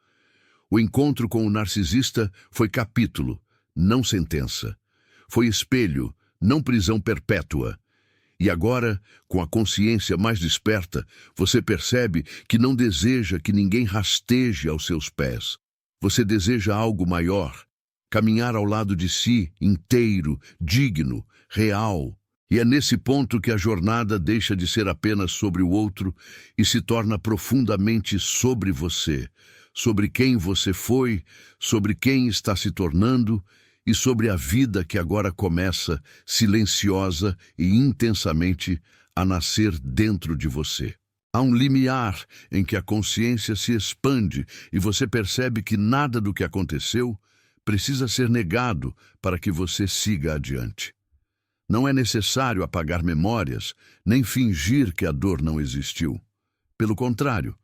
O encontro com o narcisista foi capítulo, não sentença. Foi espelho, não prisão perpétua. E agora, com a consciência mais desperta, você percebe que não deseja que ninguém rasteje aos seus pés. Você deseja algo maior, caminhar ao lado de si, inteiro, digno, real. E é nesse ponto que a jornada deixa de ser apenas sobre o outro e se torna profundamente sobre você. Sobre quem você foi, sobre quem está se tornando e sobre a vida que agora começa, silenciosa e intensamente, a nascer dentro de você. Há um limiar em que a consciência se expande e você percebe que nada do que aconteceu precisa ser negado para que você siga adiante. Não é necessário apagar memórias, nem fingir que a dor não existiu. Pelo contrário,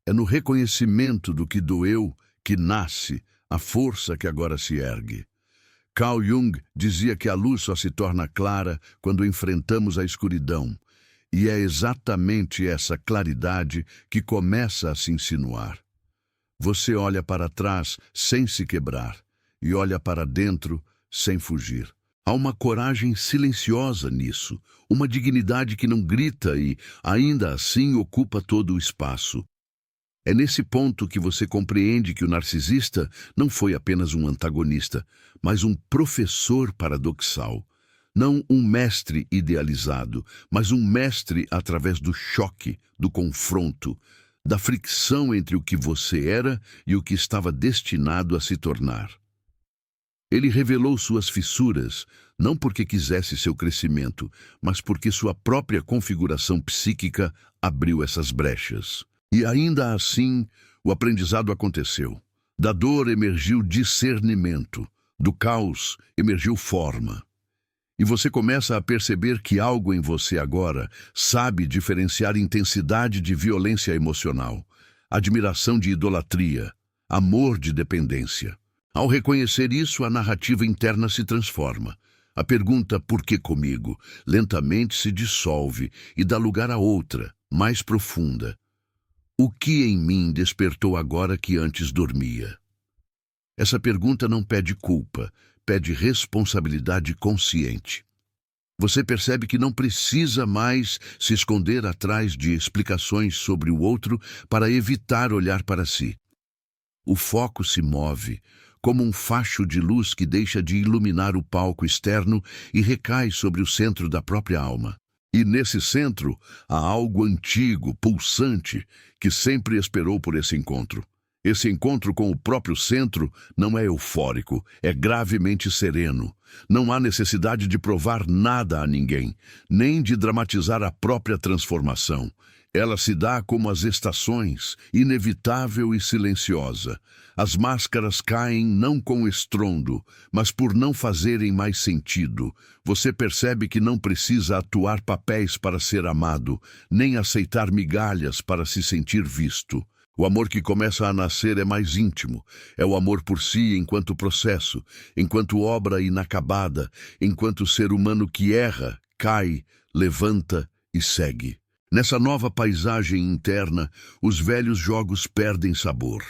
é no reconhecimento do que doeu que nasce a força que agora se ergue. Carl Jung dizia que a luz só se torna clara quando enfrentamos a escuridão, e é exatamente essa claridade que começa a se insinuar. Você olha para trás sem se quebrar, e olha para dentro sem fugir. Há uma coragem silenciosa nisso, uma dignidade que não grita e, ainda assim, ocupa todo o espaço. É nesse ponto que você compreende que o narcisista não foi apenas um antagonista, mas um professor paradoxal. Não um mestre idealizado, mas um mestre através do choque, do confronto, da fricção entre o que você era e o que estava destinado a se tornar. Ele revelou suas fissuras, não porque quisesse seu crescimento, mas porque sua própria configuração psíquica abriu essas brechas. E ainda assim, o aprendizado aconteceu. Da dor emergiu discernimento, do caos emergiu forma. E você começa a perceber que algo em você agora sabe diferenciar intensidade de violência emocional, admiração de idolatria, amor de dependência. Ao reconhecer isso, a narrativa interna se transforma. A pergunta "por que comigo?" lentamente se dissolve e dá lugar a outra, mais profunda. O que em mim despertou agora que antes dormia? Essa pergunta não pede culpa, pede responsabilidade consciente. Você percebe que não precisa mais se esconder atrás de explicações sobre o outro para evitar olhar para si. O foco se move, como um facho de luz que deixa de iluminar o palco externo e recai sobre o centro da própria alma. E nesse centro há algo antigo, pulsante, que sempre esperou por esse encontro. Esse encontro com o próprio centro não é eufórico, é gravemente sereno. Não há necessidade de provar nada a ninguém, nem de dramatizar a própria transformação. Ela se dá como as estações, inevitável e silenciosa. As máscaras caem não com estrondo, mas por não fazerem mais sentido. Você percebe que não precisa atuar papéis para ser amado, nem aceitar migalhas para se sentir visto. O amor que começa a nascer é mais íntimo. É o amor por si enquanto processo, enquanto obra inacabada, enquanto ser humano que erra, cai, levanta e segue. Nessa nova paisagem interna, os velhos jogos perdem sabor.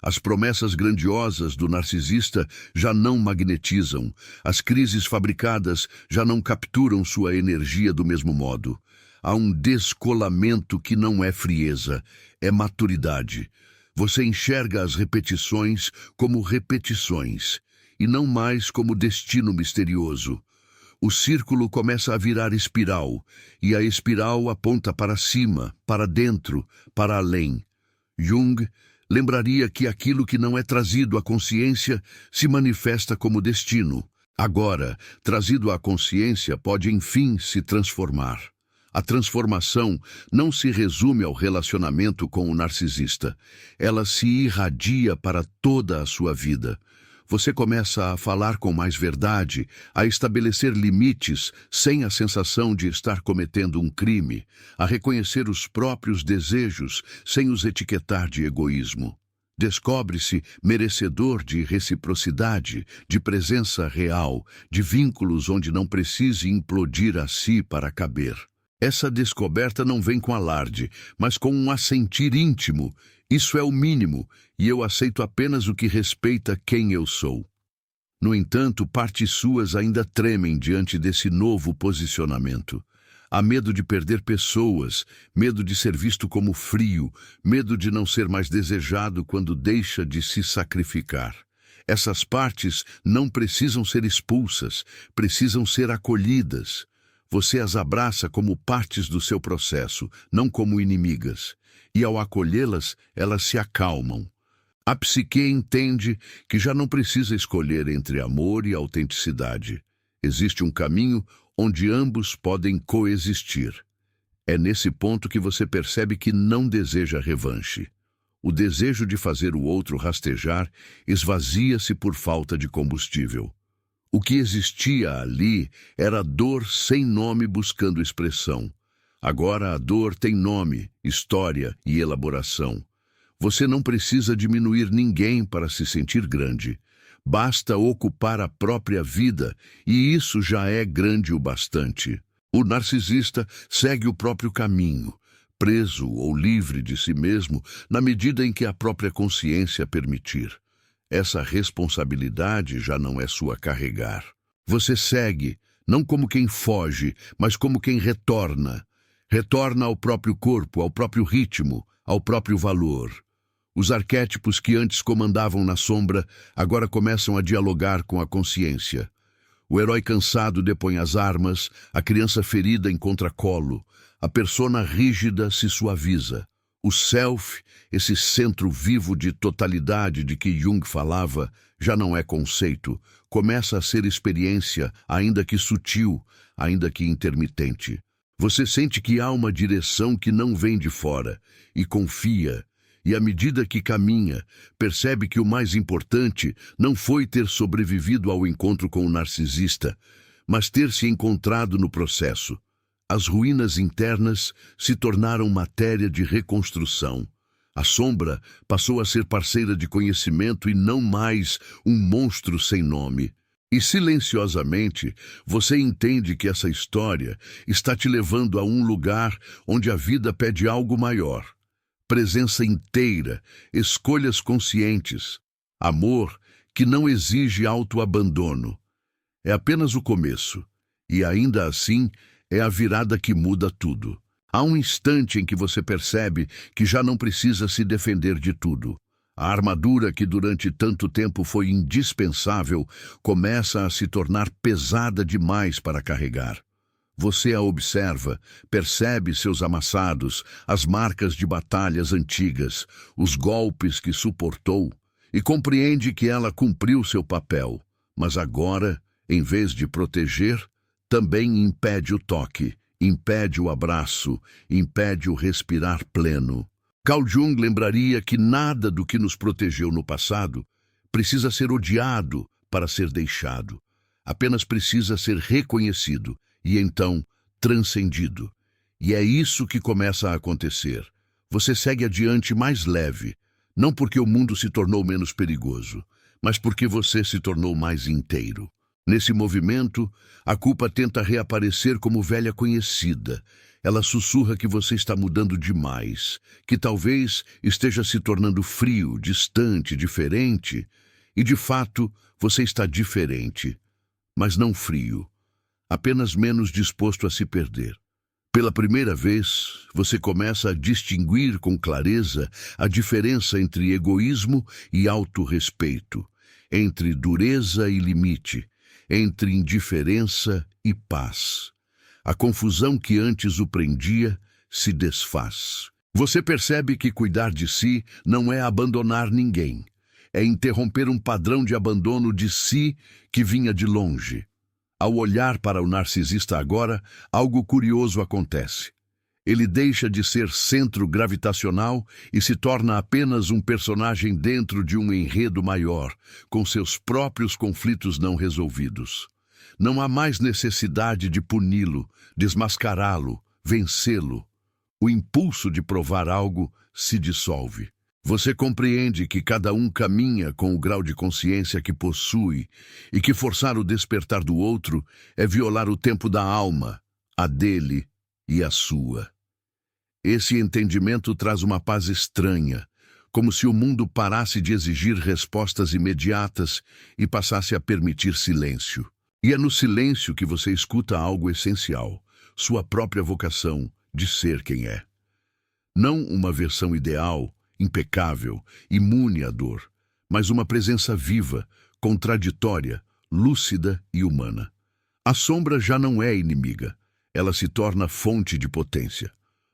As promessas grandiosas do narcisista já não magnetizam. As crises fabricadas já não capturam sua energia do mesmo modo. Há um descolamento que não é frieza, é maturidade. Você enxerga as repetições como repetições, e não mais como destino misterioso. O círculo começa a virar espiral, e a espiral aponta para cima, para dentro, para além. Jung lembraria que aquilo que não é trazido à consciência se manifesta como destino. Agora, trazido à consciência, pode enfim se transformar. A transformação não se resume ao relacionamento com o narcisista. Ela se irradia para toda a sua vida. Você começa a falar com mais verdade, a estabelecer limites sem a sensação de estar cometendo um crime, a reconhecer os próprios desejos sem os etiquetar de egoísmo. Descobre-se merecedor de reciprocidade, de presença real, de vínculos onde não precise implodir a si para caber. Essa descoberta não vem com alarde, mas com um assentir íntimo. Isso é o mínimo, e eu aceito apenas o que respeita quem eu sou. No entanto, partes suas ainda tremem diante desse novo posicionamento. Há medo de perder pessoas, medo de ser visto como frio, medo de não ser mais desejado quando deixa de se sacrificar. Essas partes não precisam ser expulsas, precisam ser acolhidas. Você as abraça como partes do seu processo, não como inimigas. E ao acolhê-las, elas se acalmam. A psique entende que já não precisa escolher entre amor e autenticidade. Existe um caminho onde ambos podem coexistir. É nesse ponto que você percebe que não deseja revanche. O desejo de fazer o outro rastejar esvazia-se por falta de combustível. O que existia ali era dor sem nome buscando expressão. Agora a dor tem nome, história e elaboração. Você não precisa diminuir ninguém para se sentir grande. Basta ocupar a própria vida, e isso já é grande o bastante. O narcisista segue o próprio caminho, preso ou livre de si mesmo, na medida em que a própria consciência permitir. Essa responsabilidade já não é sua a carregar. Você segue, não como quem foge, mas como quem retorna. Retorna ao próprio corpo, ao próprio ritmo, ao próprio valor. Os arquétipos que antes comandavam na sombra agora começam a dialogar com a consciência. O herói cansado depõe as armas, a criança ferida encontra colo, a persona rígida se suaviza. O self, esse centro vivo de totalidade de que Jung falava, já não é conceito, começa a ser experiência, ainda que sutil, ainda que intermitente. Você sente que há uma direção que não vem de fora, e confia, e à medida que caminha, percebe que o mais importante não foi ter sobrevivido ao encontro com o narcisista, mas ter se encontrado no processo. As ruínas internas se tornaram matéria de reconstrução. A sombra passou a ser parceira de conhecimento e não mais um monstro sem nome. E silenciosamente, você entende que essa história está te levando a um lugar onde a vida pede algo maior. Presença inteira, escolhas conscientes, amor que não exige autoabandono. É apenas o começo, e ainda assim é a virada que muda tudo. Há um instante em que você percebe que já não precisa se defender de tudo. A armadura que durante tanto tempo foi indispensável começa a se tornar pesada demais para carregar. Você a observa, percebe seus amassados, as marcas de batalhas antigas, os golpes que suportou, e compreende que ela cumpriu seu papel, mas agora, em vez de proteger, também impede o toque, impede o abraço, impede o respirar pleno. Carl Jung lembraria que nada do que nos protegeu no passado precisa ser odiado para ser deixado. Apenas precisa ser reconhecido e então transcendido. E é isso que começa a acontecer. Você segue adiante mais leve, não porque o mundo se tornou menos perigoso, mas porque você se tornou mais inteiro. Nesse movimento, a culpa tenta reaparecer como velha conhecida. Ela sussurra que você está mudando demais, que talvez esteja se tornando frio, distante, diferente. E, de fato, você está diferente, mas não frio, apenas menos disposto a se perder. Pela primeira vez, você começa a distinguir com clareza a diferença entre egoísmo e autorrespeito, entre dureza e limite, entre indiferença e paz. A confusão que antes o prendia se desfaz. Você percebe que cuidar de si não é abandonar ninguém. É interromper um padrão de abandono de si que vinha de longe. Ao olhar para o narcisista agora, algo curioso acontece. Ele deixa de ser centro gravitacional e se torna apenas um personagem dentro de um enredo maior, com seus próprios conflitos não resolvidos. Não há mais necessidade de puni-lo, desmascará-lo, vencê-lo. O impulso de provar algo se dissolve. Você compreende que cada um caminha com o grau de consciência que possui e que forçar o despertar do outro é violar o tempo da alma, a dele e a sua. Esse entendimento traz uma paz estranha, como se o mundo parasse de exigir respostas imediatas e passasse a permitir silêncio. E é no silêncio que você escuta algo essencial, sua própria vocação de ser quem é. Não uma versão ideal, impecável, imune à dor, mas uma presença viva, contraditória, lúcida e humana. A sombra já não é inimiga, ela se torna fonte de potência.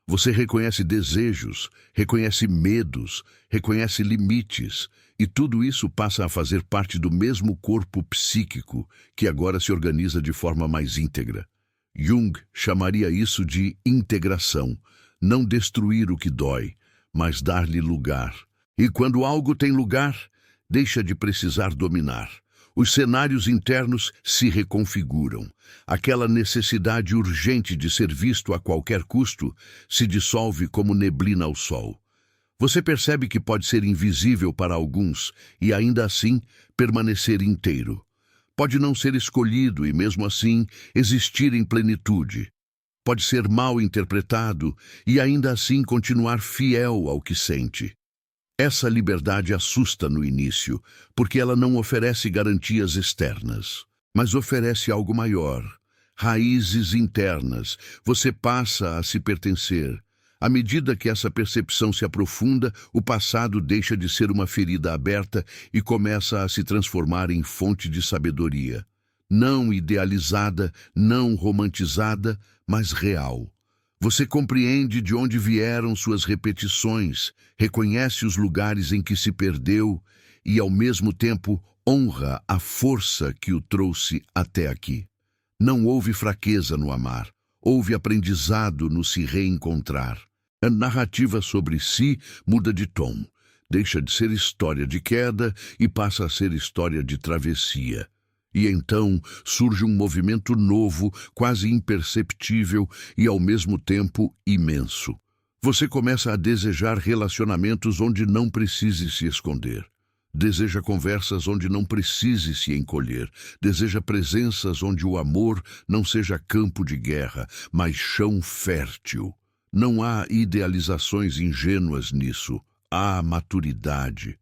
Você reconhece desejos, reconhece medos, reconhece limites, e tudo isso passa a fazer parte do mesmo corpo psíquico que agora se organiza de forma mais íntegra. Jung chamaria isso de integração, não destruir o que dói, mas dar-lhe lugar. E quando algo tem lugar, deixa de precisar dominar. Os cenários internos se reconfiguram. Aquela necessidade urgente de ser visto a qualquer custo se dissolve como neblina ao sol. Você percebe que pode ser invisível para alguns e ainda assim permanecer inteiro. Pode não ser escolhido e mesmo assim existir em plenitude. Pode ser mal interpretado e ainda assim continuar fiel ao que sente. Essa liberdade assusta no início, porque ela não oferece garantias externas. mas oferece algo maior. Raízes internas. Você passa a se pertencer. À medida que essa percepção se aprofunda, o passado deixa de ser uma ferida aberta e começa a se transformar em fonte de sabedoria. Não idealizada, não romantizada, mas real. Você compreende de onde vieram suas repetições, reconhece os lugares em que se perdeu e, ao mesmo tempo, honra a força que o trouxe até aqui. Não houve fraqueza no amar, houve aprendizado no se reencontrar. A narrativa sobre si muda de tom, deixa de ser história de queda e passa a ser história de travessia. E então surge um movimento novo, quase imperceptível e ao mesmo tempo imenso. Você começa a desejar relacionamentos onde não precise se esconder. Deseja conversas onde não precise se encolher. Deseja presenças onde o amor não seja campo de guerra, mas chão fértil. Não há idealizações ingênuas nisso. Há maturidade.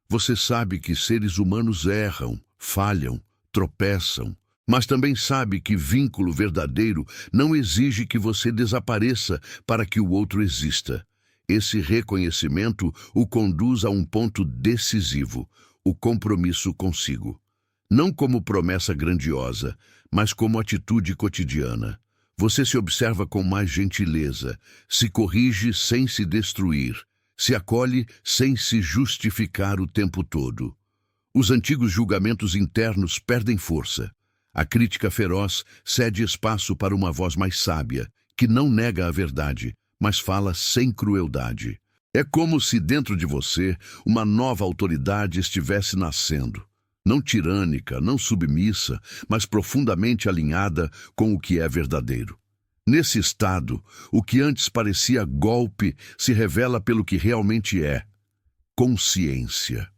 Você sabe que seres humanos erram, falham, tropeçam, mas também sabe que vínculo verdadeiro não exige que você desapareça para que o outro exista. Esse reconhecimento o conduz a um ponto decisivo, o compromisso consigo. Não como promessa grandiosa, mas como atitude cotidiana. Você se observa com mais gentileza, se corrige sem se destruir, se acolhe sem se justificar o tempo todo. Os antigos julgamentos internos perdem força. A crítica feroz cede espaço para uma voz mais sábia, que não nega a verdade, mas fala sem crueldade. É como se dentro de você uma nova autoridade estivesse nascendo. Não tirânica, não submissa, mas profundamente alinhada com o que é verdadeiro. Nesse estado, o que antes parecia golpe se revela pelo que realmente é: consciência.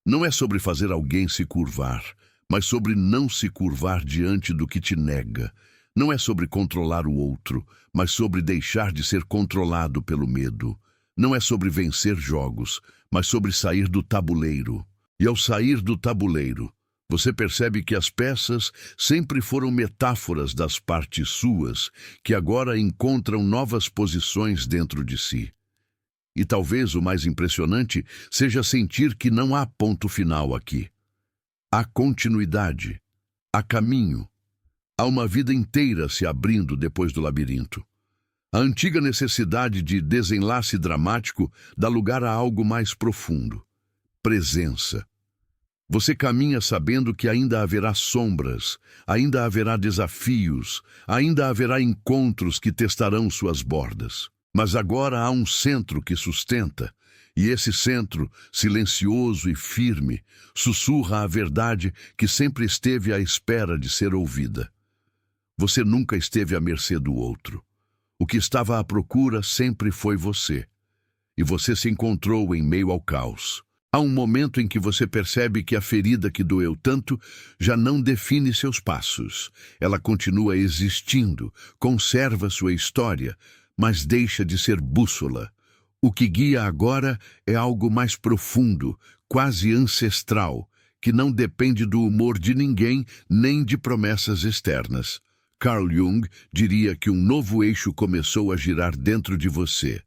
Não é sobre fazer alguém se curvar, mas sobre não se curvar diante do que te nega. Não é sobre controlar o outro, mas sobre deixar de ser controlado pelo medo. Não é sobre vencer jogos, mas sobre sair do tabuleiro. E ao sair do tabuleiro, você percebe que as peças sempre foram metáforas das partes suas, que agora encontram novas posições dentro de si. E talvez o mais impressionante seja sentir que não há ponto final aqui. Há continuidade, há caminho, há uma vida inteira se abrindo depois do labirinto. A antiga necessidade de desenlace dramático dá lugar a algo mais profundo: presença. Você caminha sabendo que ainda haverá sombras, ainda haverá desafios, ainda haverá encontros que testarão suas bordas. Mas agora há um centro que sustenta, e esse centro, silencioso e firme, sussurra a verdade que sempre esteve à espera de ser ouvida. Você nunca esteve à mercê do outro. O que estava à procura sempre foi você. E você se encontrou em meio ao caos. Há um momento em que você percebe que a ferida que doeu tanto já não define seus passos. Ela continua existindo, conserva sua história, mas deixa de ser bússola. O que guia agora é algo mais profundo, quase ancestral, que não depende do humor de ninguém nem de promessas externas. Carl Jung diria que um novo eixo começou a girar dentro de você.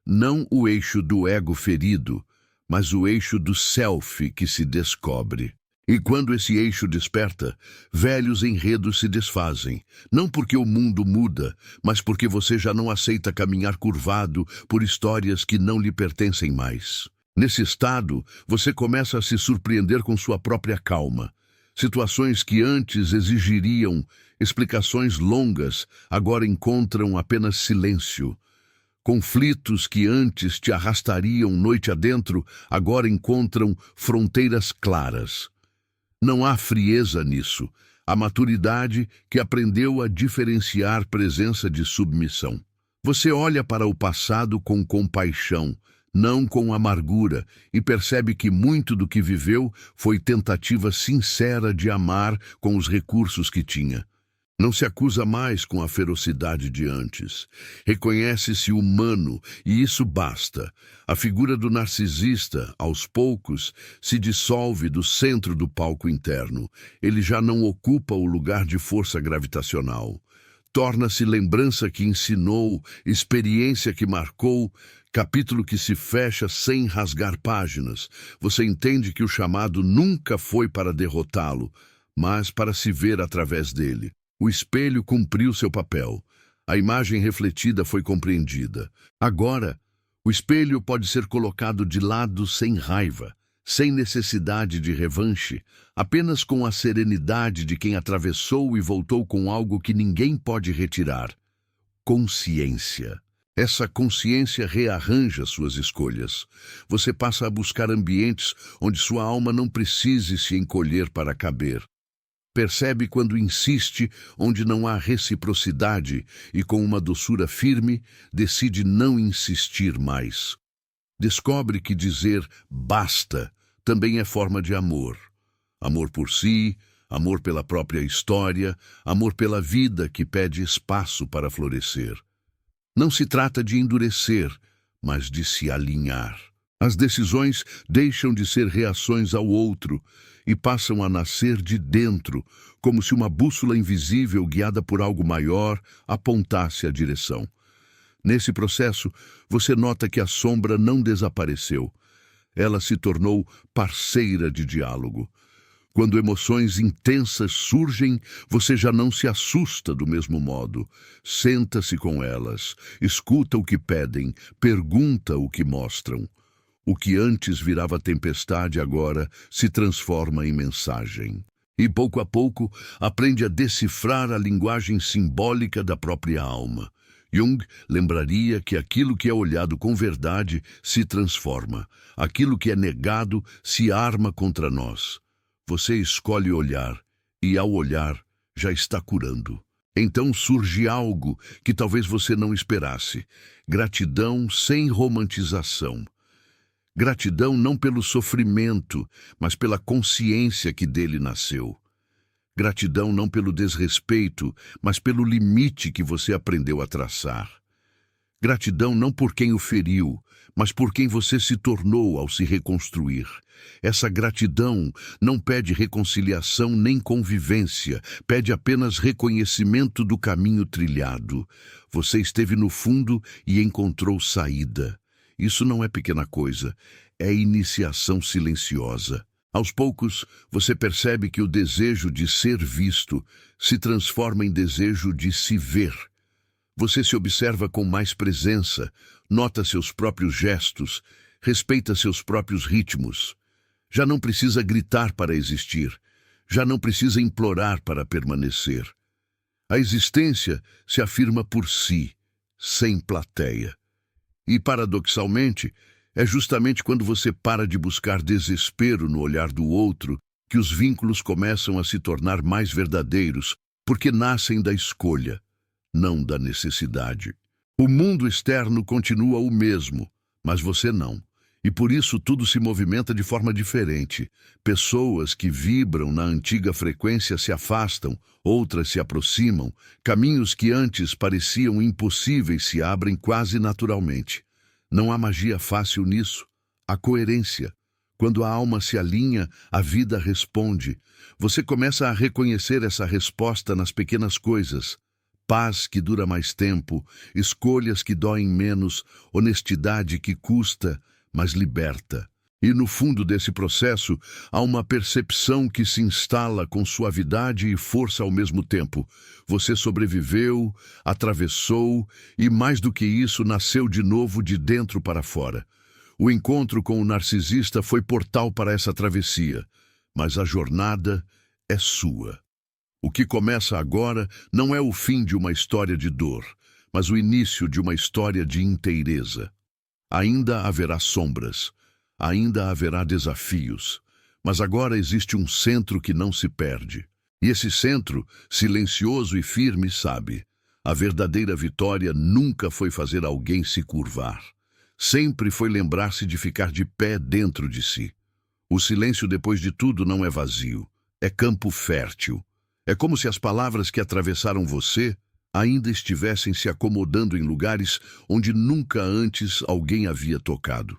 Não o eixo do ego ferido, mas o eixo do self que se descobre. E quando esse eixo desperta, velhos enredos se desfazem, não porque o mundo muda, mas porque você já não aceita caminhar curvado por histórias que não lhe pertencem mais. Nesse estado, você começa a se surpreender com sua própria calma. Situações que antes exigiriam explicações longas, agora encontram apenas silêncio. Conflitos que antes te arrastariam noite adentro, agora encontram fronteiras claras. Não há frieza nisso. Há maturidade que aprendeu a diferenciar presença de submissão. Você olha para o passado com compaixão, não com amargura, e percebe que muito do que viveu foi tentativa sincera de amar com os recursos que tinha. Não se acusa mais com a ferocidade de antes. Reconhece-se humano e isso basta. A figura do narcisista, aos poucos, se dissolve do centro do palco interno. Ele já não ocupa o lugar de força gravitacional. Torna-se lembrança que ensinou, experiência que marcou, capítulo que se fecha sem rasgar páginas. Você entende que o chamado nunca foi para derrotá-lo, mas para se ver através dele. O espelho cumpriu seu papel. A imagem refletida foi compreendida. Agora, o espelho pode ser colocado de lado sem raiva, sem necessidade de revanche, apenas com a serenidade de quem atravessou e voltou com algo que ninguém pode retirar: consciência. Essa consciência rearranja suas escolhas. Você passa a buscar ambientes onde sua alma não precise se encolher para caber. Percebe quando insiste onde não há reciprocidade e, com uma doçura firme, decide não insistir mais. Descobre que dizer basta também é forma de amor. Amor por si, amor pela própria história, amor pela vida que pede espaço para florescer. Não se trata de endurecer, mas de se alinhar. As decisões deixam de ser reações ao outro e passam a nascer de dentro, como se uma bússola invisível guiada por algo maior apontasse a direção. Nesse processo, você nota que a sombra não desapareceu. Ela se tornou parceira de diálogo. Quando emoções intensas surgem, você já não se assusta do mesmo modo. Senta-se com elas, escuta o que pedem, pergunta o que mostram. O que antes virava tempestade agora se transforma em mensagem. E pouco a pouco aprende a decifrar a linguagem simbólica da própria alma. Jung lembraria que aquilo que é olhado com verdade se transforma. Aquilo que é negado se arma contra nós. Você escolhe olhar, e ao olhar já está curando. Então surge algo que talvez você não esperasse: gratidão sem romantização. Gratidão não pelo sofrimento, mas pela consciência que dele nasceu. Gratidão não pelo desrespeito, mas pelo limite que você aprendeu a traçar. Gratidão não por quem o feriu, mas por quem você se tornou ao se reconstruir. Essa gratidão não pede reconciliação nem convivência, pede apenas reconhecimento do caminho trilhado. Você esteve no fundo e encontrou saída. Isso não é pequena coisa, é iniciação silenciosa. Aos poucos, você percebe que o desejo de ser visto se transforma em desejo de se ver. Você se observa com mais presença, nota seus próprios gestos, respeita seus próprios ritmos. Já não precisa gritar para existir, já não precisa implorar para permanecer. A existência se afirma por si, sem plateia. E, paradoxalmente, é justamente quando você para de buscar desespero no olhar do outro que os vínculos começam a se tornar mais verdadeiros, porque nascem da escolha, não da necessidade. O mundo externo continua o mesmo, mas você não. E por isso tudo se movimenta de forma diferente. Pessoas que vibram na antiga frequência se afastam, outras se aproximam. Caminhos que antes pareciam impossíveis se abrem quase naturalmente. Não há magia fácil nisso. Há coerência. Quando a alma se alinha, a vida responde. Você começa a reconhecer essa resposta nas pequenas coisas. Paz que dura mais tempo, escolhas que doem menos, honestidade que custa, mas liberta. E no fundo desse processo, há uma percepção que se instala com suavidade e força ao mesmo tempo. Você sobreviveu, atravessou e, mais do que isso, nasceu de novo de dentro para fora. O encontro com o narcisista foi portal para essa travessia, mas a jornada é sua. O que começa agora não é o fim de uma história de dor, mas o início de uma história de inteireza. Ainda haverá sombras, ainda haverá desafios, mas agora existe um centro que não se perde. E esse centro, silencioso e firme, sabe: a verdadeira vitória nunca foi fazer alguém se curvar. Sempre foi lembrar-se de ficar de pé dentro de si. O silêncio, depois de tudo, não é vazio, é campo fértil. É como se as palavras que atravessaram você ainda estivessem se acomodando em lugares onde nunca antes alguém havia tocado.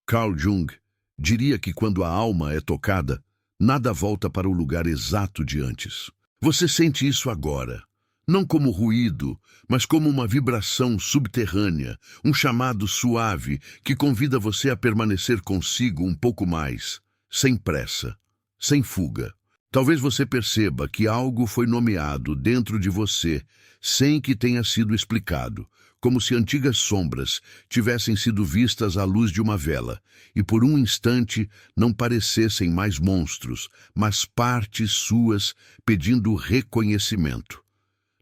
Carl Jung diria que quando a alma é tocada, nada volta para o lugar exato de antes. Você sente isso agora, não como ruído, mas como uma vibração subterrânea, um chamado suave que convida você a permanecer consigo um pouco mais, sem pressa, sem fuga. Talvez você perceba que algo foi nomeado dentro de você sem que tenha sido explicado, como se antigas sombras tivessem sido vistas à luz de uma vela e por um instante não parecessem mais monstros, mas partes suas pedindo reconhecimento.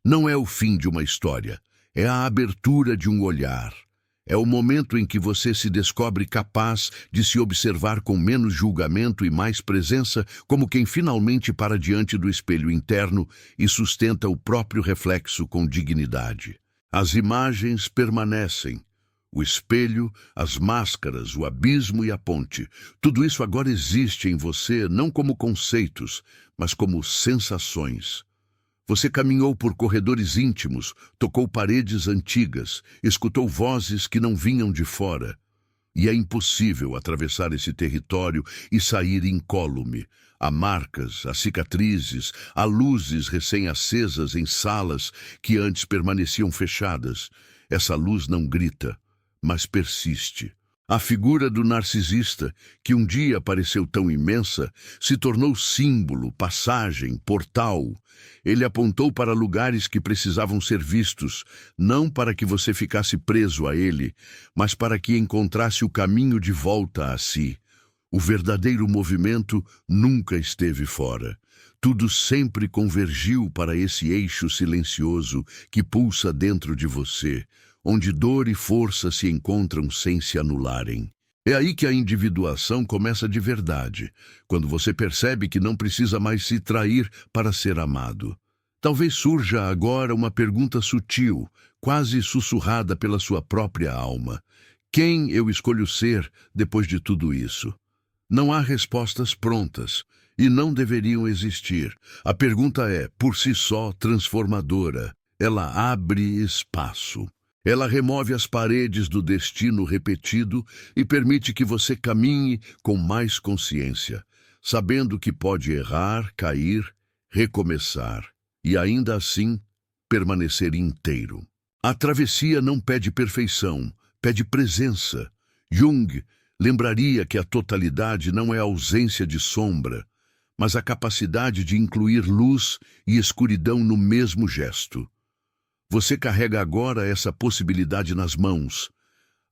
Não é o fim de uma história, é a abertura de um olhar. É o momento em que você se descobre capaz de se observar com menos julgamento e mais presença, como quem finalmente para diante do espelho interno e sustenta o próprio reflexo com dignidade. As imagens permanecem. O espelho, as máscaras, o abismo e a ponte. Tudo isso agora existe em você não como conceitos, mas como sensações. Você caminhou por corredores íntimos, tocou paredes antigas, escutou vozes que não vinham de fora. E é impossível atravessar esse território e sair incólume. Há marcas, há cicatrizes, há luzes recém-acesas em salas que antes permaneciam fechadas. Essa luz não grita, mas persiste. A figura do narcisista, que um dia pareceu tão imensa, se tornou símbolo, passagem, portal. Ele apontou para lugares que precisavam ser vistos, não para que você ficasse preso a ele, mas para que encontrasse o caminho de volta a si. O verdadeiro movimento nunca esteve fora. Tudo sempre convergiu para esse eixo silencioso que pulsa dentro de você, onde dor e força se encontram sem se anularem. É aí que a individuação começa de verdade, quando você percebe que não precisa mais se trair para ser amado. Talvez surja agora uma pergunta sutil, quase sussurrada pela sua própria alma. Quem eu escolho ser depois de tudo isso? Não há respostas prontas, e não deveriam existir. A pergunta é, por si só, transformadora. Ela abre espaço. Ela remove as paredes do destino repetido e permite que você caminhe com mais consciência, sabendo que pode errar, cair, recomeçar e, ainda assim, permanecer inteiro. A travessia não pede perfeição, pede presença. Jung lembraria que a totalidade não é a ausência de sombra, mas a capacidade de incluir luz e escuridão no mesmo gesto. Você carrega agora essa possibilidade nas mãos,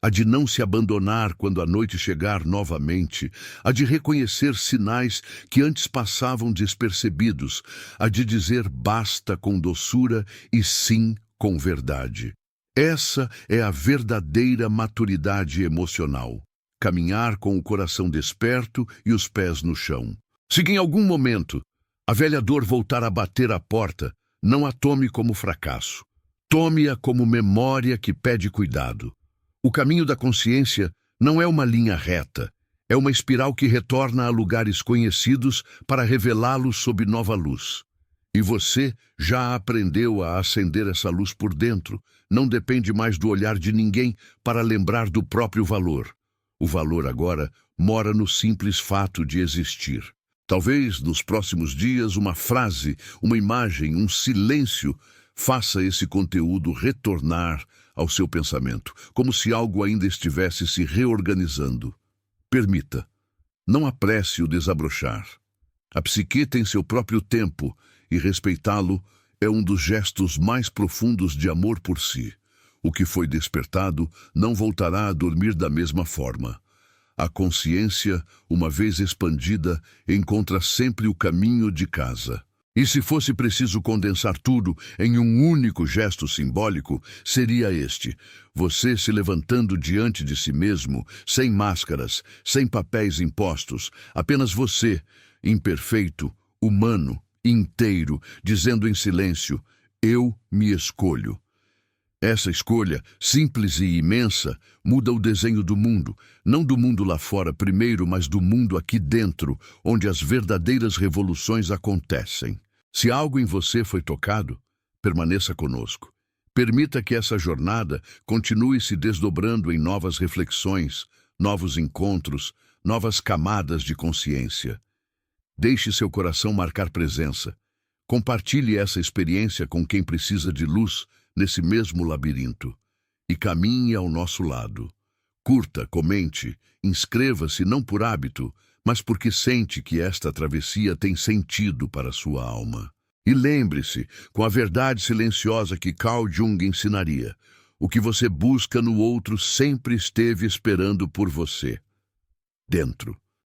a de não se abandonar quando a noite chegar novamente, a de reconhecer sinais que antes passavam despercebidos, a de dizer basta com doçura e sim com verdade. Essa é a verdadeira maturidade emocional. Caminhar com o coração desperto e os pés no chão. Se em algum momento a velha dor voltar a bater à porta, não a tome como fracasso. Tome-a como memória que pede cuidado. O caminho da consciência não é uma linha reta, é uma espiral que retorna a lugares conhecidos para revelá-los sob nova luz. E você já aprendeu a acender essa luz por dentro, não depende mais do olhar de ninguém para lembrar do próprio valor. O valor agora mora no simples fato de existir. Talvez nos próximos dias uma frase, uma imagem, um silêncio faça esse conteúdo retornar ao seu pensamento, como se algo ainda estivesse se reorganizando. Permita. Não apresse o desabrochar. A psique tem seu próprio tempo e respeitá-lo é um dos gestos mais profundos de amor por si. O que foi despertado não voltará a dormir da mesma forma. A consciência, uma vez expandida, encontra sempre o caminho de casa. E se fosse preciso condensar tudo em um único gesto simbólico, seria este: você se levantando diante de si mesmo, sem máscaras, sem papéis impostos, apenas você, imperfeito, humano, inteiro, dizendo em silêncio: eu me escolho. Essa escolha, simples e imensa, muda o desenho do mundo, não do mundo lá fora primeiro, mas do mundo aqui dentro, onde as verdadeiras revoluções acontecem. Se algo em você foi tocado, permaneça conosco. Permita que essa jornada continue se desdobrando em novas reflexões, novos encontros, novas camadas de consciência. Deixe seu coração marcar presença. Compartilhe essa experiência com quem precisa de luz nesse mesmo labirinto. E caminhe ao nosso lado. Curta, comente, inscreva-se não por hábito, mas porque sente que esta travessia tem sentido para sua alma. E lembre-se, com a verdade silenciosa que Carl Jung ensinaria, o que você busca no outro sempre esteve esperando por você, dentro.